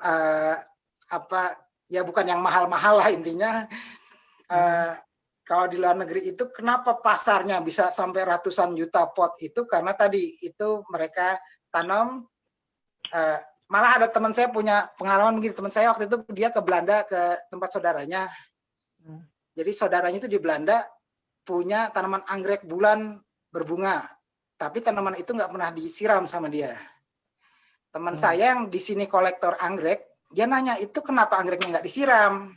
ya bukan yang mahal-mahal lah intinya. Kalau di luar negeri itu kenapa pasarnya bisa sampai ratusan juta pot itu karena tadi itu mereka tanam. Malah ada teman saya punya pengalaman begini, teman saya waktu itu dia ke Belanda ke tempat saudaranya. Jadi saudaranya itu di Belanda punya tanaman anggrek bulan berbunga, tapi tanaman itu nggak pernah disiram sama dia. Teman saya yang di sini kolektor anggrek, dia nanya itu kenapa anggreknya nggak disiram?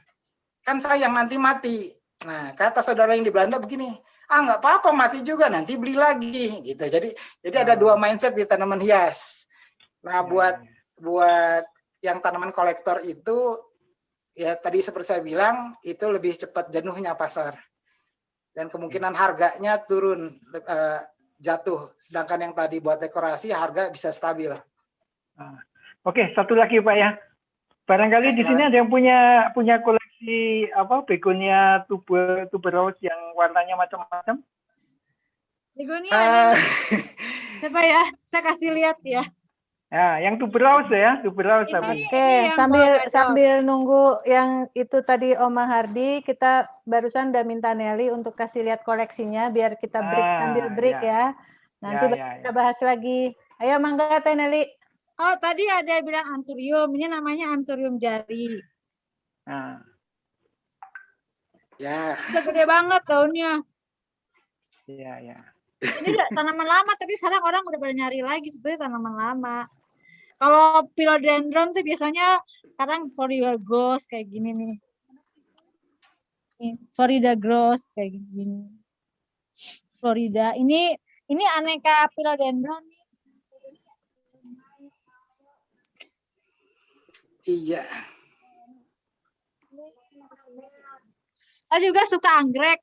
Kan sayang nanti mati. Nah, kata saudara yang di Belanda begini, nggak apa-apa mati juga nanti beli lagi gitu. Jadi ada dua mindset di tanaman hias. Nah, buat yang tanaman kolektor itu ya tadi seperti saya bilang itu lebih cepat jenuhnya pasar. Dan kemungkinan harganya turun, jatuh. Sedangkan yang tadi buat dekorasi harga bisa stabil. Oke, satu lagi Pak ya. Barangkali di sini ada yang punya koleksi begonia tuberose yang warnanya macam-macam. Begonia coba ya, saya kasih lihat ya. Ya, yang tuberose ya, tuberose. Oke, sambil nunggu yang itu tadi Oma Hardi, kita barusan udah minta Nelly untuk kasih lihat koleksinya biar kita break sambil break ya. Nanti kita bahas lagi. Ayo mangga Teh Nelly. Oh, tadi ada yang bilang anthurium, ini namanya anthurium jari. Ya. Udah gede banget daunnya. Iya. Ini tanaman lama, tapi sekarang orang udah pada nyari lagi sebenarnya tanaman lama. Kalau philodendron tuh biasanya sekarang Florida Gross kayak gini nih. Florida Gross kayak gini. Florida. Ini aneka philodendron nih. Iya. Saya juga suka anggrek.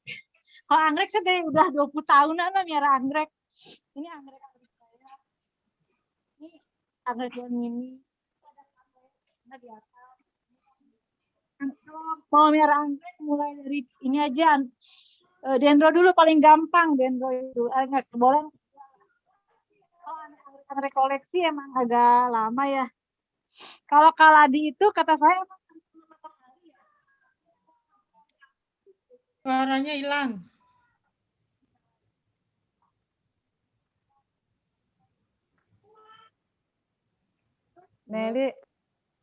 Kalau anggrek saya dari udah 20 tahunan lah miara anggrek. Ini anggrek saya. Ini anggrek yang ini. Nah, di atas. Kalau miara anggrek mulai dari ini aja. Dendro dulu paling gampang, dendro itu. Anggrek bolong. Kalau anggrek koleksi emang agak lama ya. Kalau kaladi itu kata saya emang Suaranya hilang. Nelly,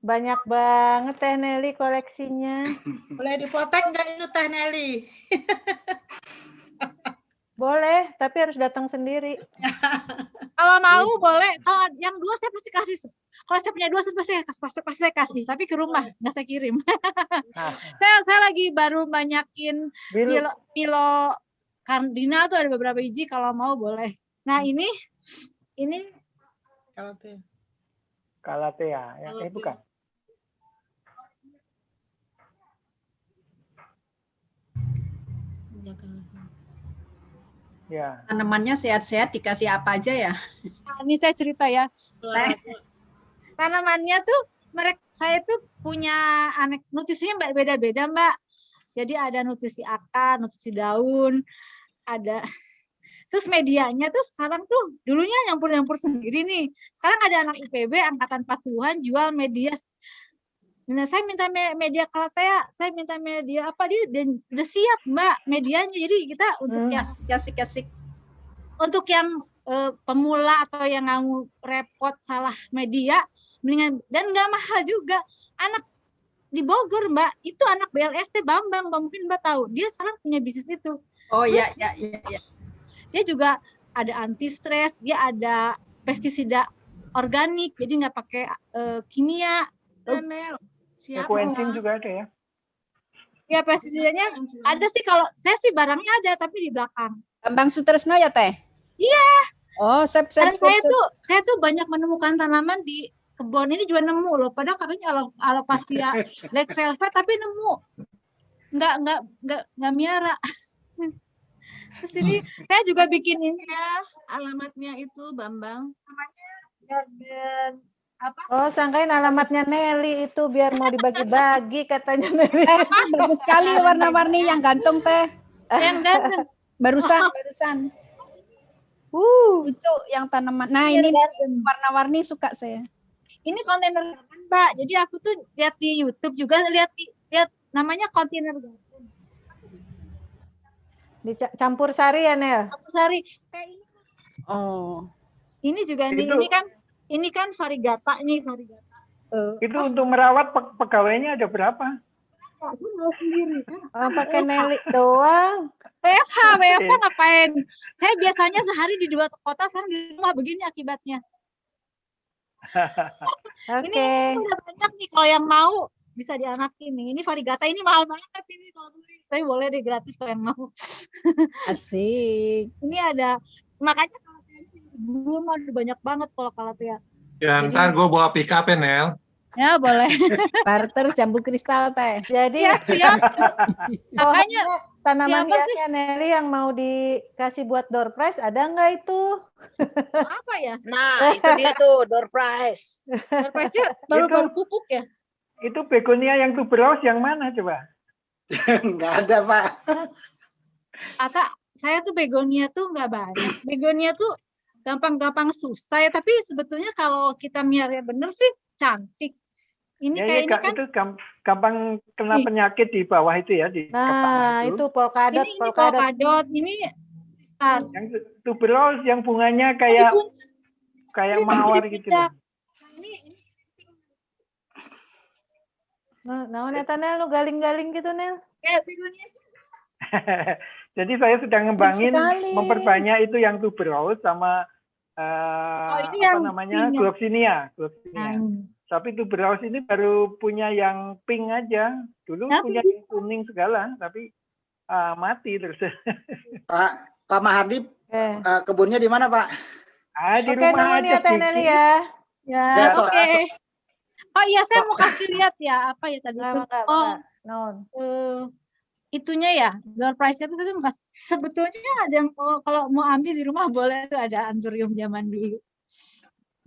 banyak banget Teh Nelly koleksinya. Boleh dipotek nggak itu Teh Nelly? Boleh, tapi harus datang sendiri. kalau mau boleh. Kalau yang 2 saya pasti kasih. Kalau saya punya 2 saya pasti saya kasih. Tapi ke rumah nggak saya kirim. saya lagi baru banyakin Milo Cardinal tuh ada beberapa biji. Kalau mau boleh. Nah ini Calathea, ya, bukan. Ya. Tanamannya sehat-sehat dikasih apa aja ya? Nah, ini saya cerita ya. Tanamannya tuh saya tuh punya nutrisinya beda-beda Mbak. Jadi ada nutrisi akar, nutrisi daun, ada. Terus medianya tuh sekarang tuh dulunya nyampur-nyampur sendiri nih. Sekarang ada anak IPB angkatan 40-an jual media. Nah, saya minta media Calathea, saya minta media apa, dia udah siap Mbak medianya. Jadi kita untuk yang kasih untuk yang pemula atau yang nggak mau repot salah media, mendingan, dan nggak mahal juga. Anak di Bogor Mbak, itu anak BLST Bambang, mungkin Mbak tahu. Dia sekarang punya bisnis itu. Oh iya. Dia juga ada anti stres, dia ada pestisida organik, jadi nggak pakai kimia. Ekuenzim juga ada ya? Ya pestisidanya ada sih, kalau saya sih barangnya ada tapi di belakang. Bambang Sutresno ya Teh? Iya. Oh, Dan saya tuh banyak menemukan tanaman di kebun ini juga nemu loh. Padahal katanya alocasia black velvet tapi nemu. Nggak miara. Terus ini saya juga bikin ini ya, alamatnya itu Bambang. Namanya garden apa? Oh, sangkain alamatnya Nelly itu biar mau dibagi-bagi katanya Nelly. Bagus sekali warna-warni yang gantung Teh. Yang ganteng. Barusan. Lucu yang tanaman. Nah, ini warna-warni suka saya. Ini kontainer Mbak. Jadi aku tuh lihat di YouTube juga, lihat namanya kontainer garden. Dicampur sari ya Nel? Campur sari. Kayak ini. Oh. Ini juga ini kan variegata nih, variegata. Itu untuk merawat pegawainya ada berapa? Aku mau sendiri kan. Pakai Nelly doang. WFH ngapain? Saya biasanya sehari di 2 kota, sekarang di rumah begini akibatnya. Ini udah banyak nih, kalau yang mau bisa dianakin nih. Ini variegata ini mahal banget ini kalau beli. Tapi boleh deh gratis kalau yang mau. Asik. Ini ada, makanya kalau belum ada banyak banget kalau Calathea. Ya, ntar gue bawa pick up ya, Nel. Ya, boleh. Barter jambu kristal Teh. Jadi ya, siap. Makanya tanaman hiasnya Nelly yang mau dikasih buat door prize ada nggak itu? Apa ya? Nah, itu dia tuh door prize. Door prize-nya baru pupuk ya? Itu begonia yang tuberose yang mana coba? Nggak ada Pak. Saya tuh begonia tuh nggak banyak. Begonia tuh gampang-gampang susah ya, tapi sebetulnya kalau kita miara bener sih cantik. Ini ya, kayaknya kan itu gampang kena penyakit di bawah itu ya, di nah itu polkadot. Ini polkadot, ini yang tuberose yang bunganya kayak mawar gitu. Nah, Nel lu galing-galing gitu Nel. Kayak begonia. Jadi saya sedang ngembangin memperbanyak itu yang tuberose sama apa namanya gloxinia. Tapi tuberose ini baru punya yang pink aja. Dulu punya yang kuning segala, tapi mati terus. Pak Mahardip, kebunnya di mana Pak? Di rumah aja. Teh Nelly ya. Ya, oke. Oh iya, saya mau kasih lihat ya apa ya tadi itu. Non. Itunya ya, door prize-nya itu sebetulnya ada yang kalau mau ambil di rumah boleh tuh, ada anthurium zaman dulu.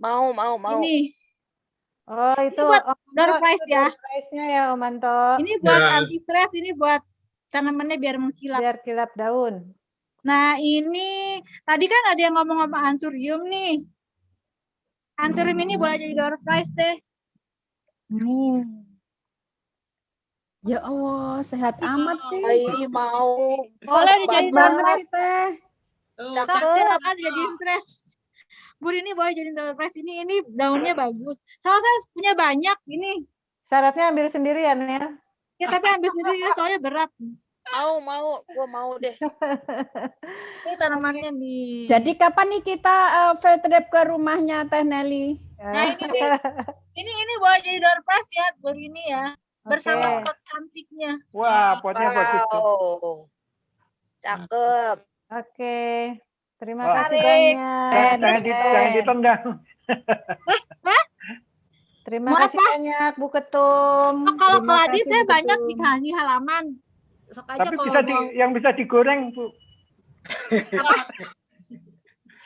Mau. Ini. Oh, itu ini buat door prize ya. Door prize-nya ya, Om Anto. Ini buat anti stres, ini buat tanamannya biar mengkilap. Biar kilap daun. Nah, ini tadi kan ada yang ngomong-ngomong anthurium nih. Anthurium ini boleh jadi door prize deh. Ya Allah, sehat amat sih. Mau. Boleh dijadiin door banget prize. sih Teh. Cakep kan jadi stres. Bu, ini boleh jadi door prize. Ini daunnya bagus. Soalnya saya punya banyak ini. Syaratnya ambil sendirian ya. Ya, tapi ambil sendiri soalnya berat. Mau. Gua mau deh. Ini tanamannya nih. Jadi kapan nih kita field trip ke rumahnya Teh Nelly? Nah, ini boleh jadi door prize ya, begini ya. Bersama pot cantiknya. Wah, potnya bagus tuh. Cakep. Oke. Terima kasih banyak. Jangan ditendang. Terima kasih banyak Bu Ketum. Kalau keladi saya banyak di halaman. Sok aja Tapi kalau yang bisa digoreng, Bu.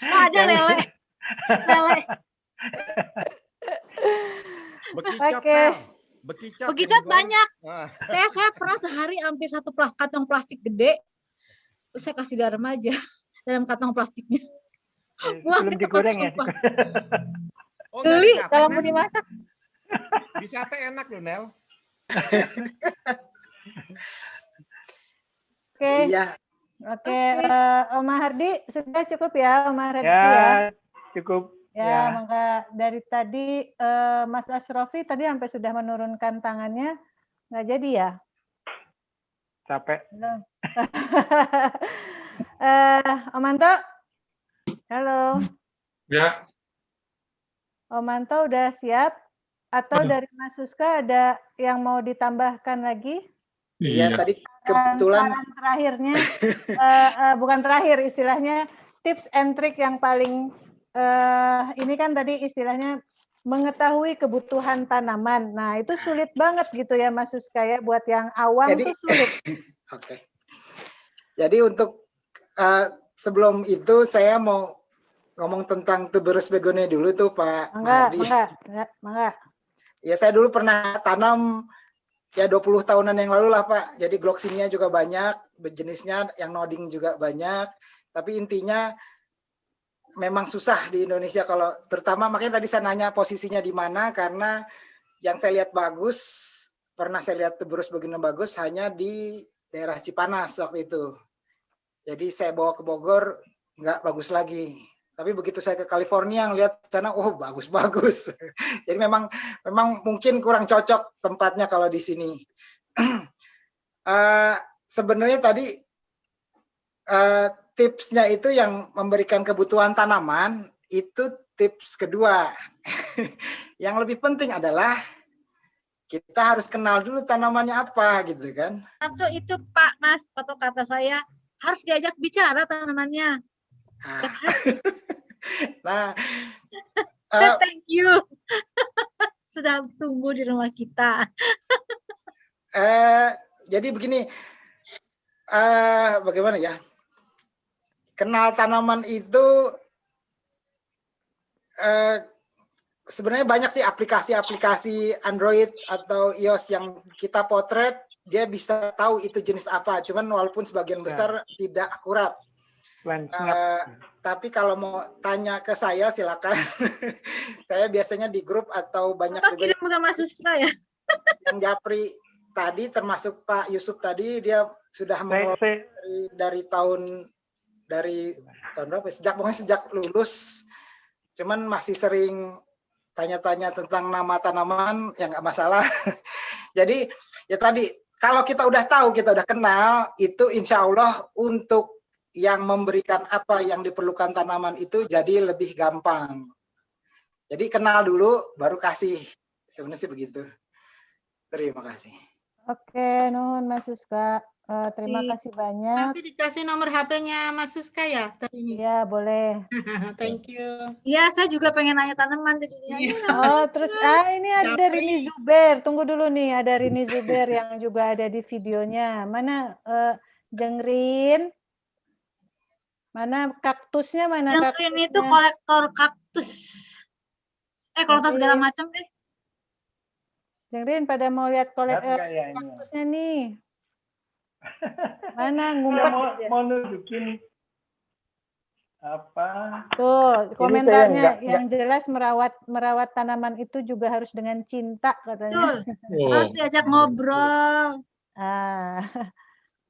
ada lele. Bekicot banyak. Saya pernah sehari hampir 1 kantong plastik gede. Terus saya kasih garam aja dalam kantong plastiknya. Wah, belum digoreng ya. Beli kalau mau dimasak. Di sate enak loh, Nel. Oke. Iya. Oke, Om Hardi sudah cukup ya, Om Hardi Ya, ya. cukup. Ya, maka dari tadi Mas Asrofi tadi sampai sudah menurunkan tangannya, nggak jadi ya? Capek. Belum. Om Anto, halo. Ya. Om Anto udah siap? Atau dari Mas Suska ada yang mau ditambahkan lagi? Iya, tadi kebetulan. Saran terakhirnya, bukan terakhir istilahnya, tips and trick yang paling ini kan tadi istilahnya mengetahui kebutuhan tanaman. Nah, itu sulit banget gitu ya Mas Suska ya, buat yang awam itu sulit. Oke. Jadi untuk sebelum itu saya mau ngomong tentang tuberous begonia dulu tuh Pak Hardi. Mangga. Ya saya dulu pernah tanam ya 20 tahunan yang lalu lah Pak. Jadi gloxinia juga banyak, jenisnya yang nodding juga banyak. Tapi intinya memang susah di Indonesia kalau terutama makanya tadi saya nanya posisinya di mana karena yang saya lihat bagus, pernah saya lihat tuberous begonia bagus hanya di daerah Cipanas waktu itu. Jadi saya bawa ke Bogor nggak bagus lagi. Tapi begitu saya ke California ngeliat sana, oh bagus-bagus. Jadi memang mungkin kurang cocok tempatnya kalau di sini. Sebenarnya tadi tipsnya itu yang memberikan kebutuhan tanaman itu tips kedua. Yang lebih penting adalah kita harus kenal dulu tanamannya apa gitu kan. Atau itu Pak Mas, kata saya harus diajak bicara tanamannya. Nah, thank you. Sudah tunggu di rumah kita. Jadi begini, bagaimana ya? Kenal tanaman itu sebenarnya banyak sih aplikasi-aplikasi Android atau iOS yang kita potret, dia bisa tahu itu jenis apa. Cuman walaupun sebagian besar tidak akurat. Tapi kalau mau tanya ke saya silakan. Saya biasanya di grup atau banyak juga ya. Yang Japri tadi termasuk Pak Yusuf tadi dia sudah dari tahun berapa? Sejak lulus. Cuman masih sering tanya-tanya tentang nama tanaman yang nggak masalah. Jadi ya tadi kalau kita udah tahu, kita udah kenal, itu insya Allah untuk yang memberikan apa yang diperlukan tanaman itu jadi lebih gampang. Jadi kenal dulu, baru kasih. Sebenarnya sih begitu. Terima kasih. Oke, nuhun Mas Suska. Terima kasih banyak. Nanti dikasih nomor HP-nya Mas Suska ya tadi ini. Iya, boleh. Thank you. Iya, saya juga pengen nanya tanaman jadinya. Oh, terus ini ada Rini Zuber. Tunggu dulu nih, ada Rini Zuber yang juga ada di videonya. Mana Jengrin? Mana kaktusnya? Mana Jengrin kaktusnya? itu kolektor kaktus. Kolektor segala macam deh. Jengrin pada mau lihat kaktusnya nih. Mana ngumpet aja. Mau nunjukin apa? Tuh, komentarnya yang jelas merawat tanaman itu juga harus dengan cinta katanya. Betul. Harus diajak ngobrol.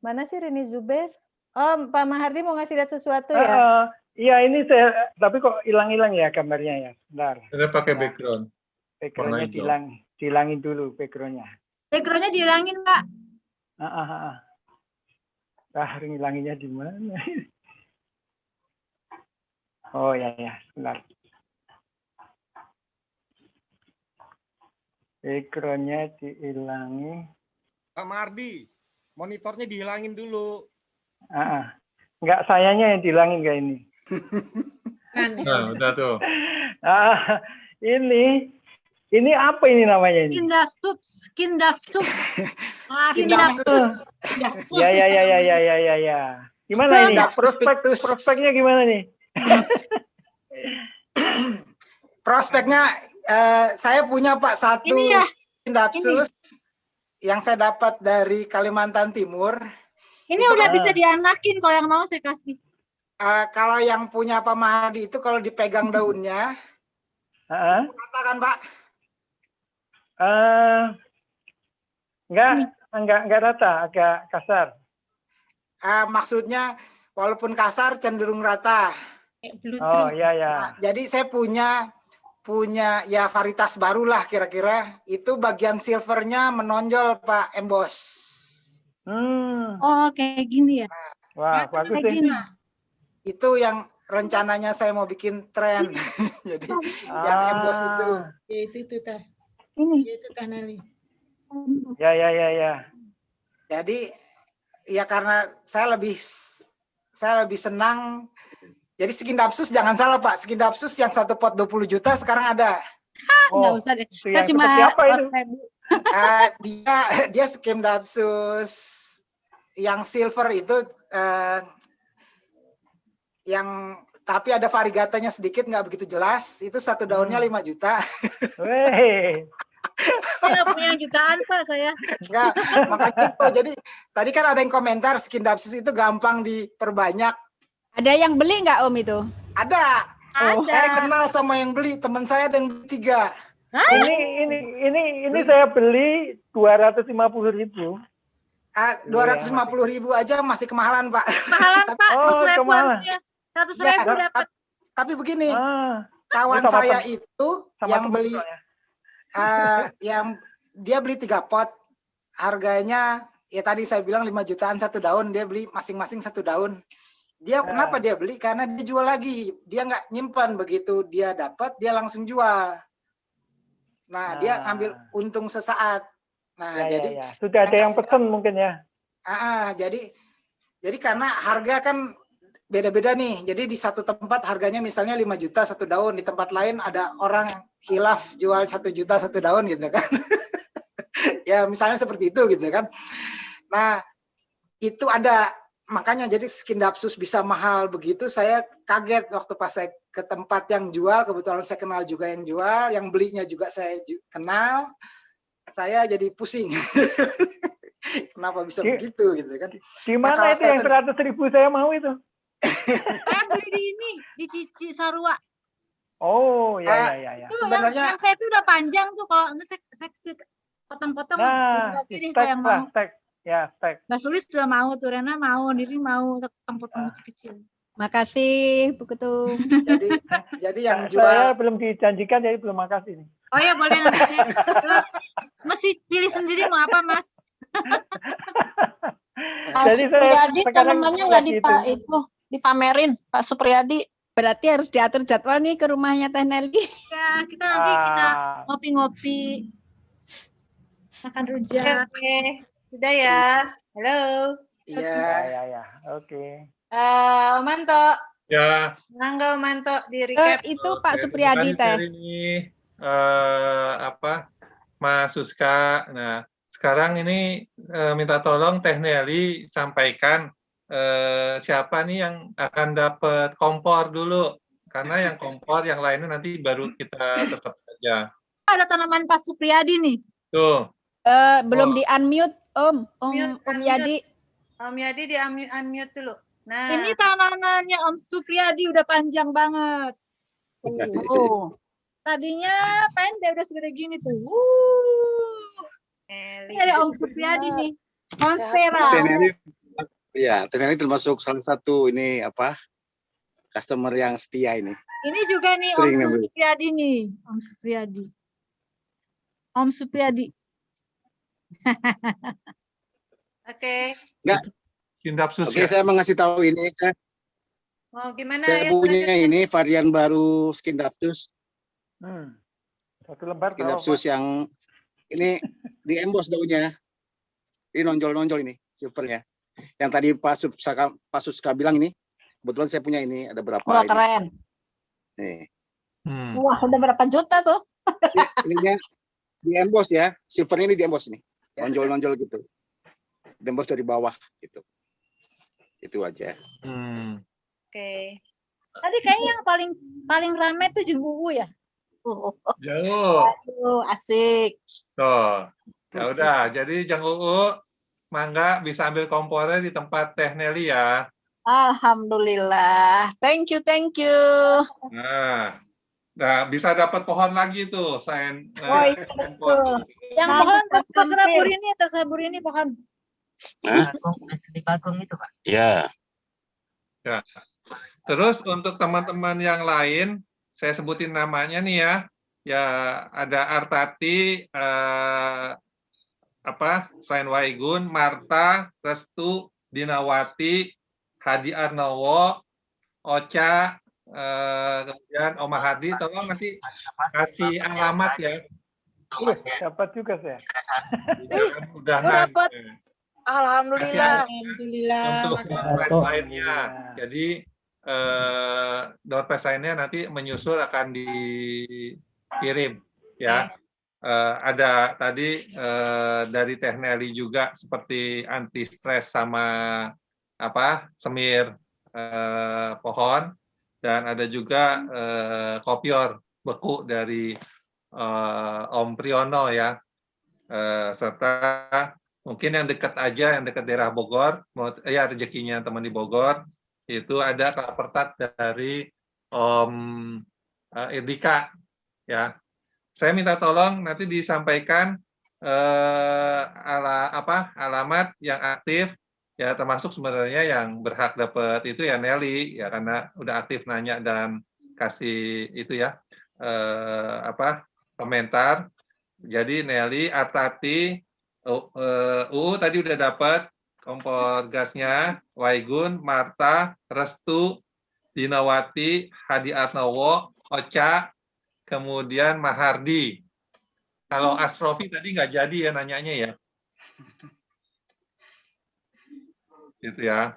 Mana sih Rini Zuber? Oh, Pak Mahardi mau ngasih lihat sesuatu ya? Iya, ini saya, tapi kok hilang-hilang ya gambarnya ya. Bentar. Saya pakai background. Backgroundnya dihilangin dulu backgroundnya. Backgroundnya dihilangin, Pak. Ngilanginnya di mana? Oh ya, sebentar. Backgroundnya dihilangi. Pak Mardi, monitornya dihilangin dulu. Enggak, sayanya yang dihilangin enggak ini. Nah, udah tuh. Ini apa ini namanya ini? Skindastus. Ya. Gimana ini? Prospeknya gimana nih? Prospeknya saya punya Pak satu Skindapsus yang saya dapat dari Kalimantan Timur. Ini udah bisa dianakin, kalau yang mau saya kasih. Kalau yang punya Pak Mahadi itu kalau dipegang daunnya, katakan Pak. Enggak rata, agak kasar. Maksudnya walaupun kasar cenderung rata. Oh iya. Nah, jadi saya punya ya varietas baru lah kira-kira. Itu bagian silvernya menonjol Pak, emboss. Oh kayak gini ya. Wah, bagus sih. Itu yang rencananya saya mau bikin tren. Jadi yang emboss itu. Itu teh. Ini. Itu teh Nelly. Ya. Jadi ya karena saya lebih senang. Jadi Skindapsus jangan salah Pak, Skindapsus yang 1 pot 20 juta sekarang ada. Nggak usah deh. Saya cuma 100.000. Dia Skindapsus yang silver itu yang tapi ada variegatanya sedikit, nggak begitu jelas. Itu 1 daunnya 5 juta. Saya punya jutaan Pak saya. Enggak, makanya itu. Jadi tadi kan ada yang komentar Skindapsus itu gampang diperbanyak. Ada yang beli nggak Om itu? Ada. Saya kenal sama yang beli, teman saya ada yang 3. Ini saya beli 250.000. 250.000 aja masih kemahalan Pak. Mahalan Pak, 100.000 harusnya. 100.000 dapat. Tapi begini, kawan saya itu yang beli, yang dia beli 3 pot, harganya ya tadi saya bilang 5 jutaan 1 daun, dia beli masing-masing 1 daun. Dia kenapa dia beli? Karena dia jual lagi. Dia nggak nyimpan, begitu dia dapat dia langsung jual. Nah, dia ngambil untung sesaat. Nah, jadi sudah ada yang pesen mungkin ya. Jadi karena harga kan beda-beda nih. Jadi di satu tempat harganya misalnya 5 juta 1 daun, di tempat lain ada orang khilaf jual 1 juta 1 daun gitu kan. Ya misalnya seperti itu gitu kan. Nah, itu ada. Makanya jadi Skindapsus bisa mahal begitu, saya kaget waktu pas saya ke tempat yang jual, kebetulan saya kenal juga yang jual, yang belinya juga saya kenal, saya jadi pusing. Kenapa bisa begitu gitu kan? Di mana itu yang 100.000 saya mau itu? Saya beli di ini, di Cici Sarua. Oh ya. Sebenarnya yang saya itu udah panjang tuh, kalau saya potong-potong. Nah, yang mau. Ya, Mbak Sulis sudah mau, tuh Rena mau, Diri mau, potong-potong kecil-kecil. Makasih Bu Ketum. Jadi yang jual saya belum dijanjikan, jadi belum makasih nih. Oh ya boleh nanti saya. Mesti pilih sendiri mau apa Mas. Jadi Supriyadi tanamannya nggak dipamerin Pak Supriyadi. Berarti harus diatur jadwal nih ke rumahnya Teh Nelly. Ya kita nanti kita ngopi-ngopi. Makan rujak. Oke. Sudah ya. Halo. Iya. Ya. Oke. Manto. Ya. Mangga Manto di recap. Itu Pak Oke, Supriyadi terima kasih teh. Ferry nih, Mas Suska. Nah, sekarang ini minta tolong Teh Nelly sampaikan siapa nih yang akan dapat kompor dulu, karena yang kompor yang lainnya nanti baru kita tetap aja. Ada tanaman Pak Supriyadi nih. Tuh. Belum di unmute Om Yadi. Om Yadi di unmute dulu. Nah, Ini tanamannya Om Supriyadi udah panjang banget. Tadinya pendek udah segede gini tuh. Ini ada Om Supriyadi nih. Monstera. Iya, Teneli termasuk salah satu ini customer yang setia ini. Ini juga nih Sering Om ngambil. Supriyadi nih. Om Supriyadi. Om Supriyadi. Oke. Enggak. Oke, saya mau ngasih tahu ini. Mau gimana Saya ya? punya ini varian baru Skindapsus. Satu lembar Skindapsus yang ini di emboss daunnya. Ini nonjol-nonjol ini silvernya. Yang tadi Pak Suska bilang ini, kebetulan saya punya ini ada berapa? Wah, ini. keren. Nih. Wah, udah berapa juta tuh? Ini di emboss ya, silvernya ini di emboss nih, nonjol-nonjol gitu. Di emboss dari bawah gitu. Itu aja. Oke. Tadi kayaknya yang paling rame tuh jenggugu ya? Jauh. Aduh, asik. Tuh. Ya udah, jadi Jang Uu, mangga bisa ambil kompornya di tempat Teh Nelly ya. Alhamdulillah. Thank you. Nah, bisa dapat pohon lagi tuh selain Betul. Yang pohon terserah ini pohon. Di Bagong itu, Pak. Ya. Ya. Terus untuk teman-teman yang lain, saya sebutin namanya nih ya. Ya, ada Artati, selain Waigun, Marta, Restu, Dinawati, Hadi Arnowo, Ocha, kemudian Oma Hadi, tolong nanti kasih alamat ya. Dapat juga saya. Udah dapat. Alhamdulillah. Alhamdulillah. Untuk doorpress lainnya. Jadi doorpress lainnya nanti menyusul akan dikirim ya. Ada tadi dari Teh Nelly juga seperti anti stres sama semir pohon, dan ada juga kopior beku dari Om Priyono ya, serta mungkin yang dekat aja, yang dekat daerah Bogor, ya rezekinya teman di Bogor, itu ada klapertat dari Om Irdika ya. Saya minta tolong nanti disampaikan alamat yang aktif ya, termasuk sebenarnya yang berhak dapat itu ya Nelly ya, karena udah aktif nanya dan kasih itu ya komentar. Jadi Nelly, Artati, tadi udah dapat kompor gasnya, Waigun, Marta, Restu, Dinawati, Hadi Arnowo, Ocha, kemudian Mahardi. Kalau Asrofi tadi nggak jadi ya nanyanya ya. Gitu ya.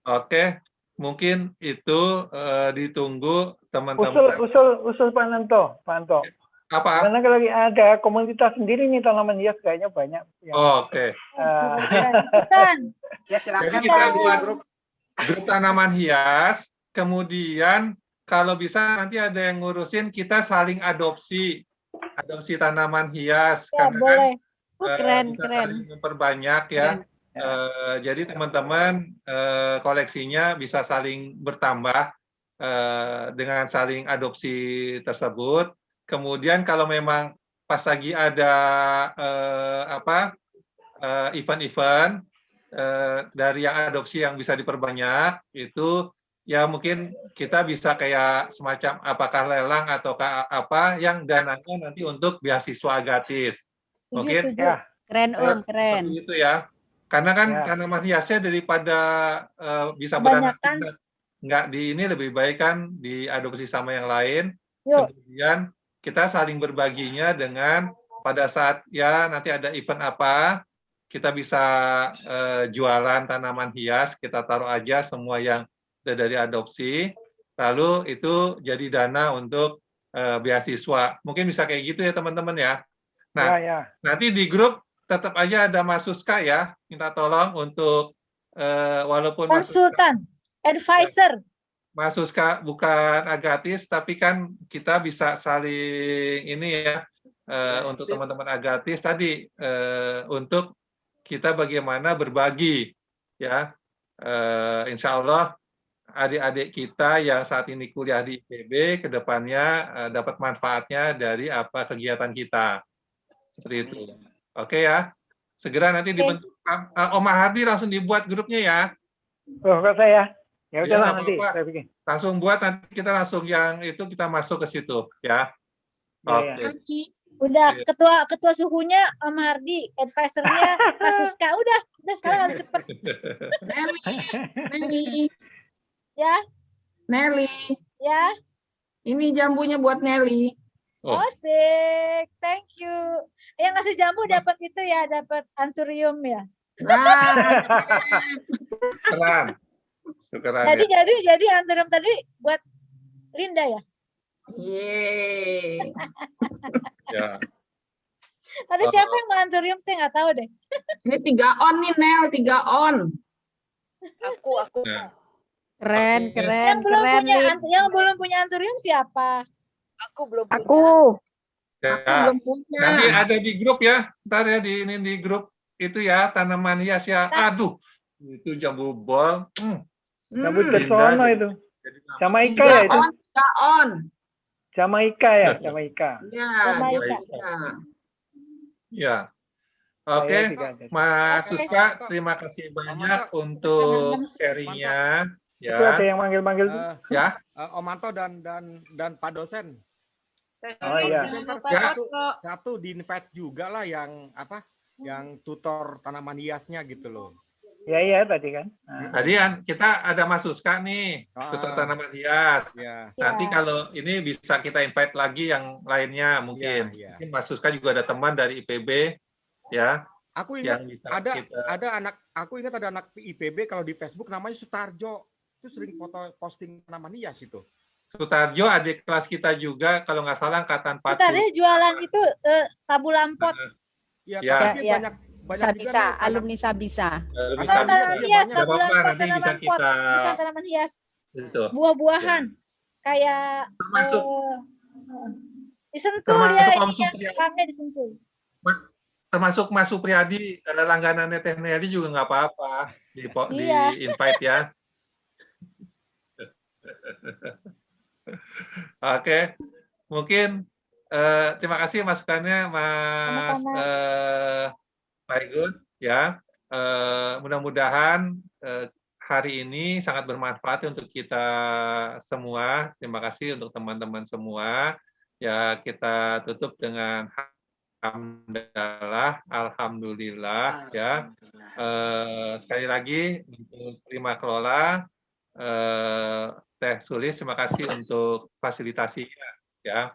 Oke, mungkin itu ditunggu teman-teman. Usul Pak Nanto. Apa? Karena lagi ada komunitas sendiri nih tanaman hias kayaknya banyak. Oke. Ya silakan. Jadi kita buat grup tanaman hias, kemudian kalau bisa nanti ada yang ngurusin, kita saling adopsi tanaman hias, Ya, karena boleh. kan kita saling memperbanyak ya. Jadi teman-teman koleksinya bisa saling bertambah dengan saling adopsi tersebut. Kemudian kalau memang pas lagi ada event-event dari yang adopsi yang bisa diperbanyak, itu ya mungkin kita bisa kayak semacam apakah lelang atau apa yang dananya nanti untuk beasiswa gratis. Mungkin ya. Keren Om, keren. Seperti itu ya. Karena kan tanaman hiasnya daripada bisa beranak nggak di ini, lebih baik kan diadopsi sama yang lain. Kemudian kita saling berbaginya dengan pada saat ya nanti ada event apa, kita bisa jualan tanaman hias, kita taruh aja semua yang dari adopsi, lalu itu jadi dana untuk beasiswa. Mungkin bisa kayak gitu ya teman-teman ya. Nah, nanti di grup tetap aja ada Mas Suska ya, minta tolong untuk walaupun konsultan, advisor. Mas Suska bukan agatis, tapi kan kita bisa saling ini ya, untuk teman-teman agatis tadi, untuk kita bagaimana berbagi ya. Insya Allah adik-adik kita yang saat ini kuliah di IPB kedepannya dapat manfaatnya dari apa kegiatan kita. Seperti itu. Oke ya. Segera nanti dibentuk. Om Hardi langsung dibuat grupnya ya. Oh, kok saya? Ya udahlah Ya, nanti apa-apa. saya bikin. Langsung buat, nanti kita langsung yang itu kita masuk ke situ ya. Oke. Udah ketua suhunya Om Hardi, advisernya Mas Suska. Udah sekarang harus cepet. Nelly. Ya. Nelly. Ya. Ini jambunya buat Nelly. Oh, asik. Thank you. Yang ngasih jambu dapat itu ya, dapat anthurium ya. Keren. Keren Jadi anthurium tadi buat Linda ya? Yeay. Ya. Tadi siapa yang mau anthurium? Saya nggak tahu deh. Ini 3 on nih, Nel, 3 on. Aku. Ya. Keren. Yang belum punya anthurium siapa? Aku belum punya. Ya. Belum punya. Nanti ada di grup ya. Ntar ya di grup itu ya, tanaman hias ya. Aduh, itu jambu bol. Jambu Cesono itu. Jamaika ya itu. 3 on. Jamaika ya, Jamaika. Ya, Jamaika. Ya. Oke, Mas Suska, terima kasih banyak untuk sharingnya. Ya. Itu ada yang manggil-manggil tuh. Ya. Om Anto dan Pak dosen. Oh iya. Satu di invite juga lah yang apa? Yang tutor tanaman hiasnya gitu loh. Iya tadi kan. Tadi kan kita ada Mas Suska nih, tutor tanaman hias. Ya. Nanti kalau ini bisa kita invite lagi yang lainnya mungkin. Mungkin Mas Suska juga ada teman dari IPB ya. Aku ingat ada anak IPB kalau di Facebook namanya Sutarjo. Itu sering foto posting tanaman hias itu. Sutarjo adik kelas kita juga kalau nggak salah angkatan 40. Tadi jualan itu tabu lampot. Iya, ya. tapi banyak Sabisa, alumni Sabisa. Tanaman hias, tabu lampot, nanti bisa kita bukan tanaman hias. Itu. Buah-buahan kayak disentul termasuk ya, ramenya disentul. Termasuk Mas Supriyadi, langganannya Teh Nelly juga nggak apa-apa di invite ya. Oke, mungkin terima kasih masukannya Mas Paigun ya. Mudah-mudahan hari ini sangat bermanfaat untuk kita semua. Terima kasih untuk teman-teman semua. Ya, kita tutup dengan alhamdulillah ya. Sekali lagi untuk Prima Kelola, Teh Sulis, terima kasih untuk fasilitasinya ya.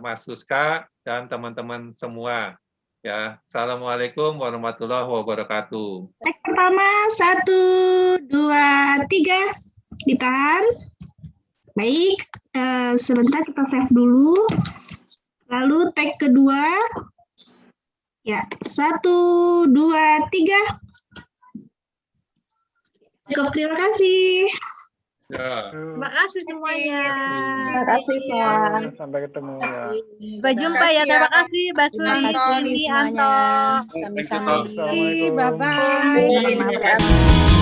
Mas Suska dan teman-teman semua ya. Assalamualaikum warahmatullahi wabarakatuh. Tek pertama 1, 2, 3 ditahan. Baik, sebentar kita save dulu. Lalu tag kedua. Ya, 1, 2, 3. Cukup, terima kasih. Ya. Terima kasih semuanya. Terima kasih semua. Sampai ketemu ya. Sampai jumpa ya. Terima kasih Basuri, Anto. Sami-sami. Assalamualaikum. Bye-bye. Terima kasih.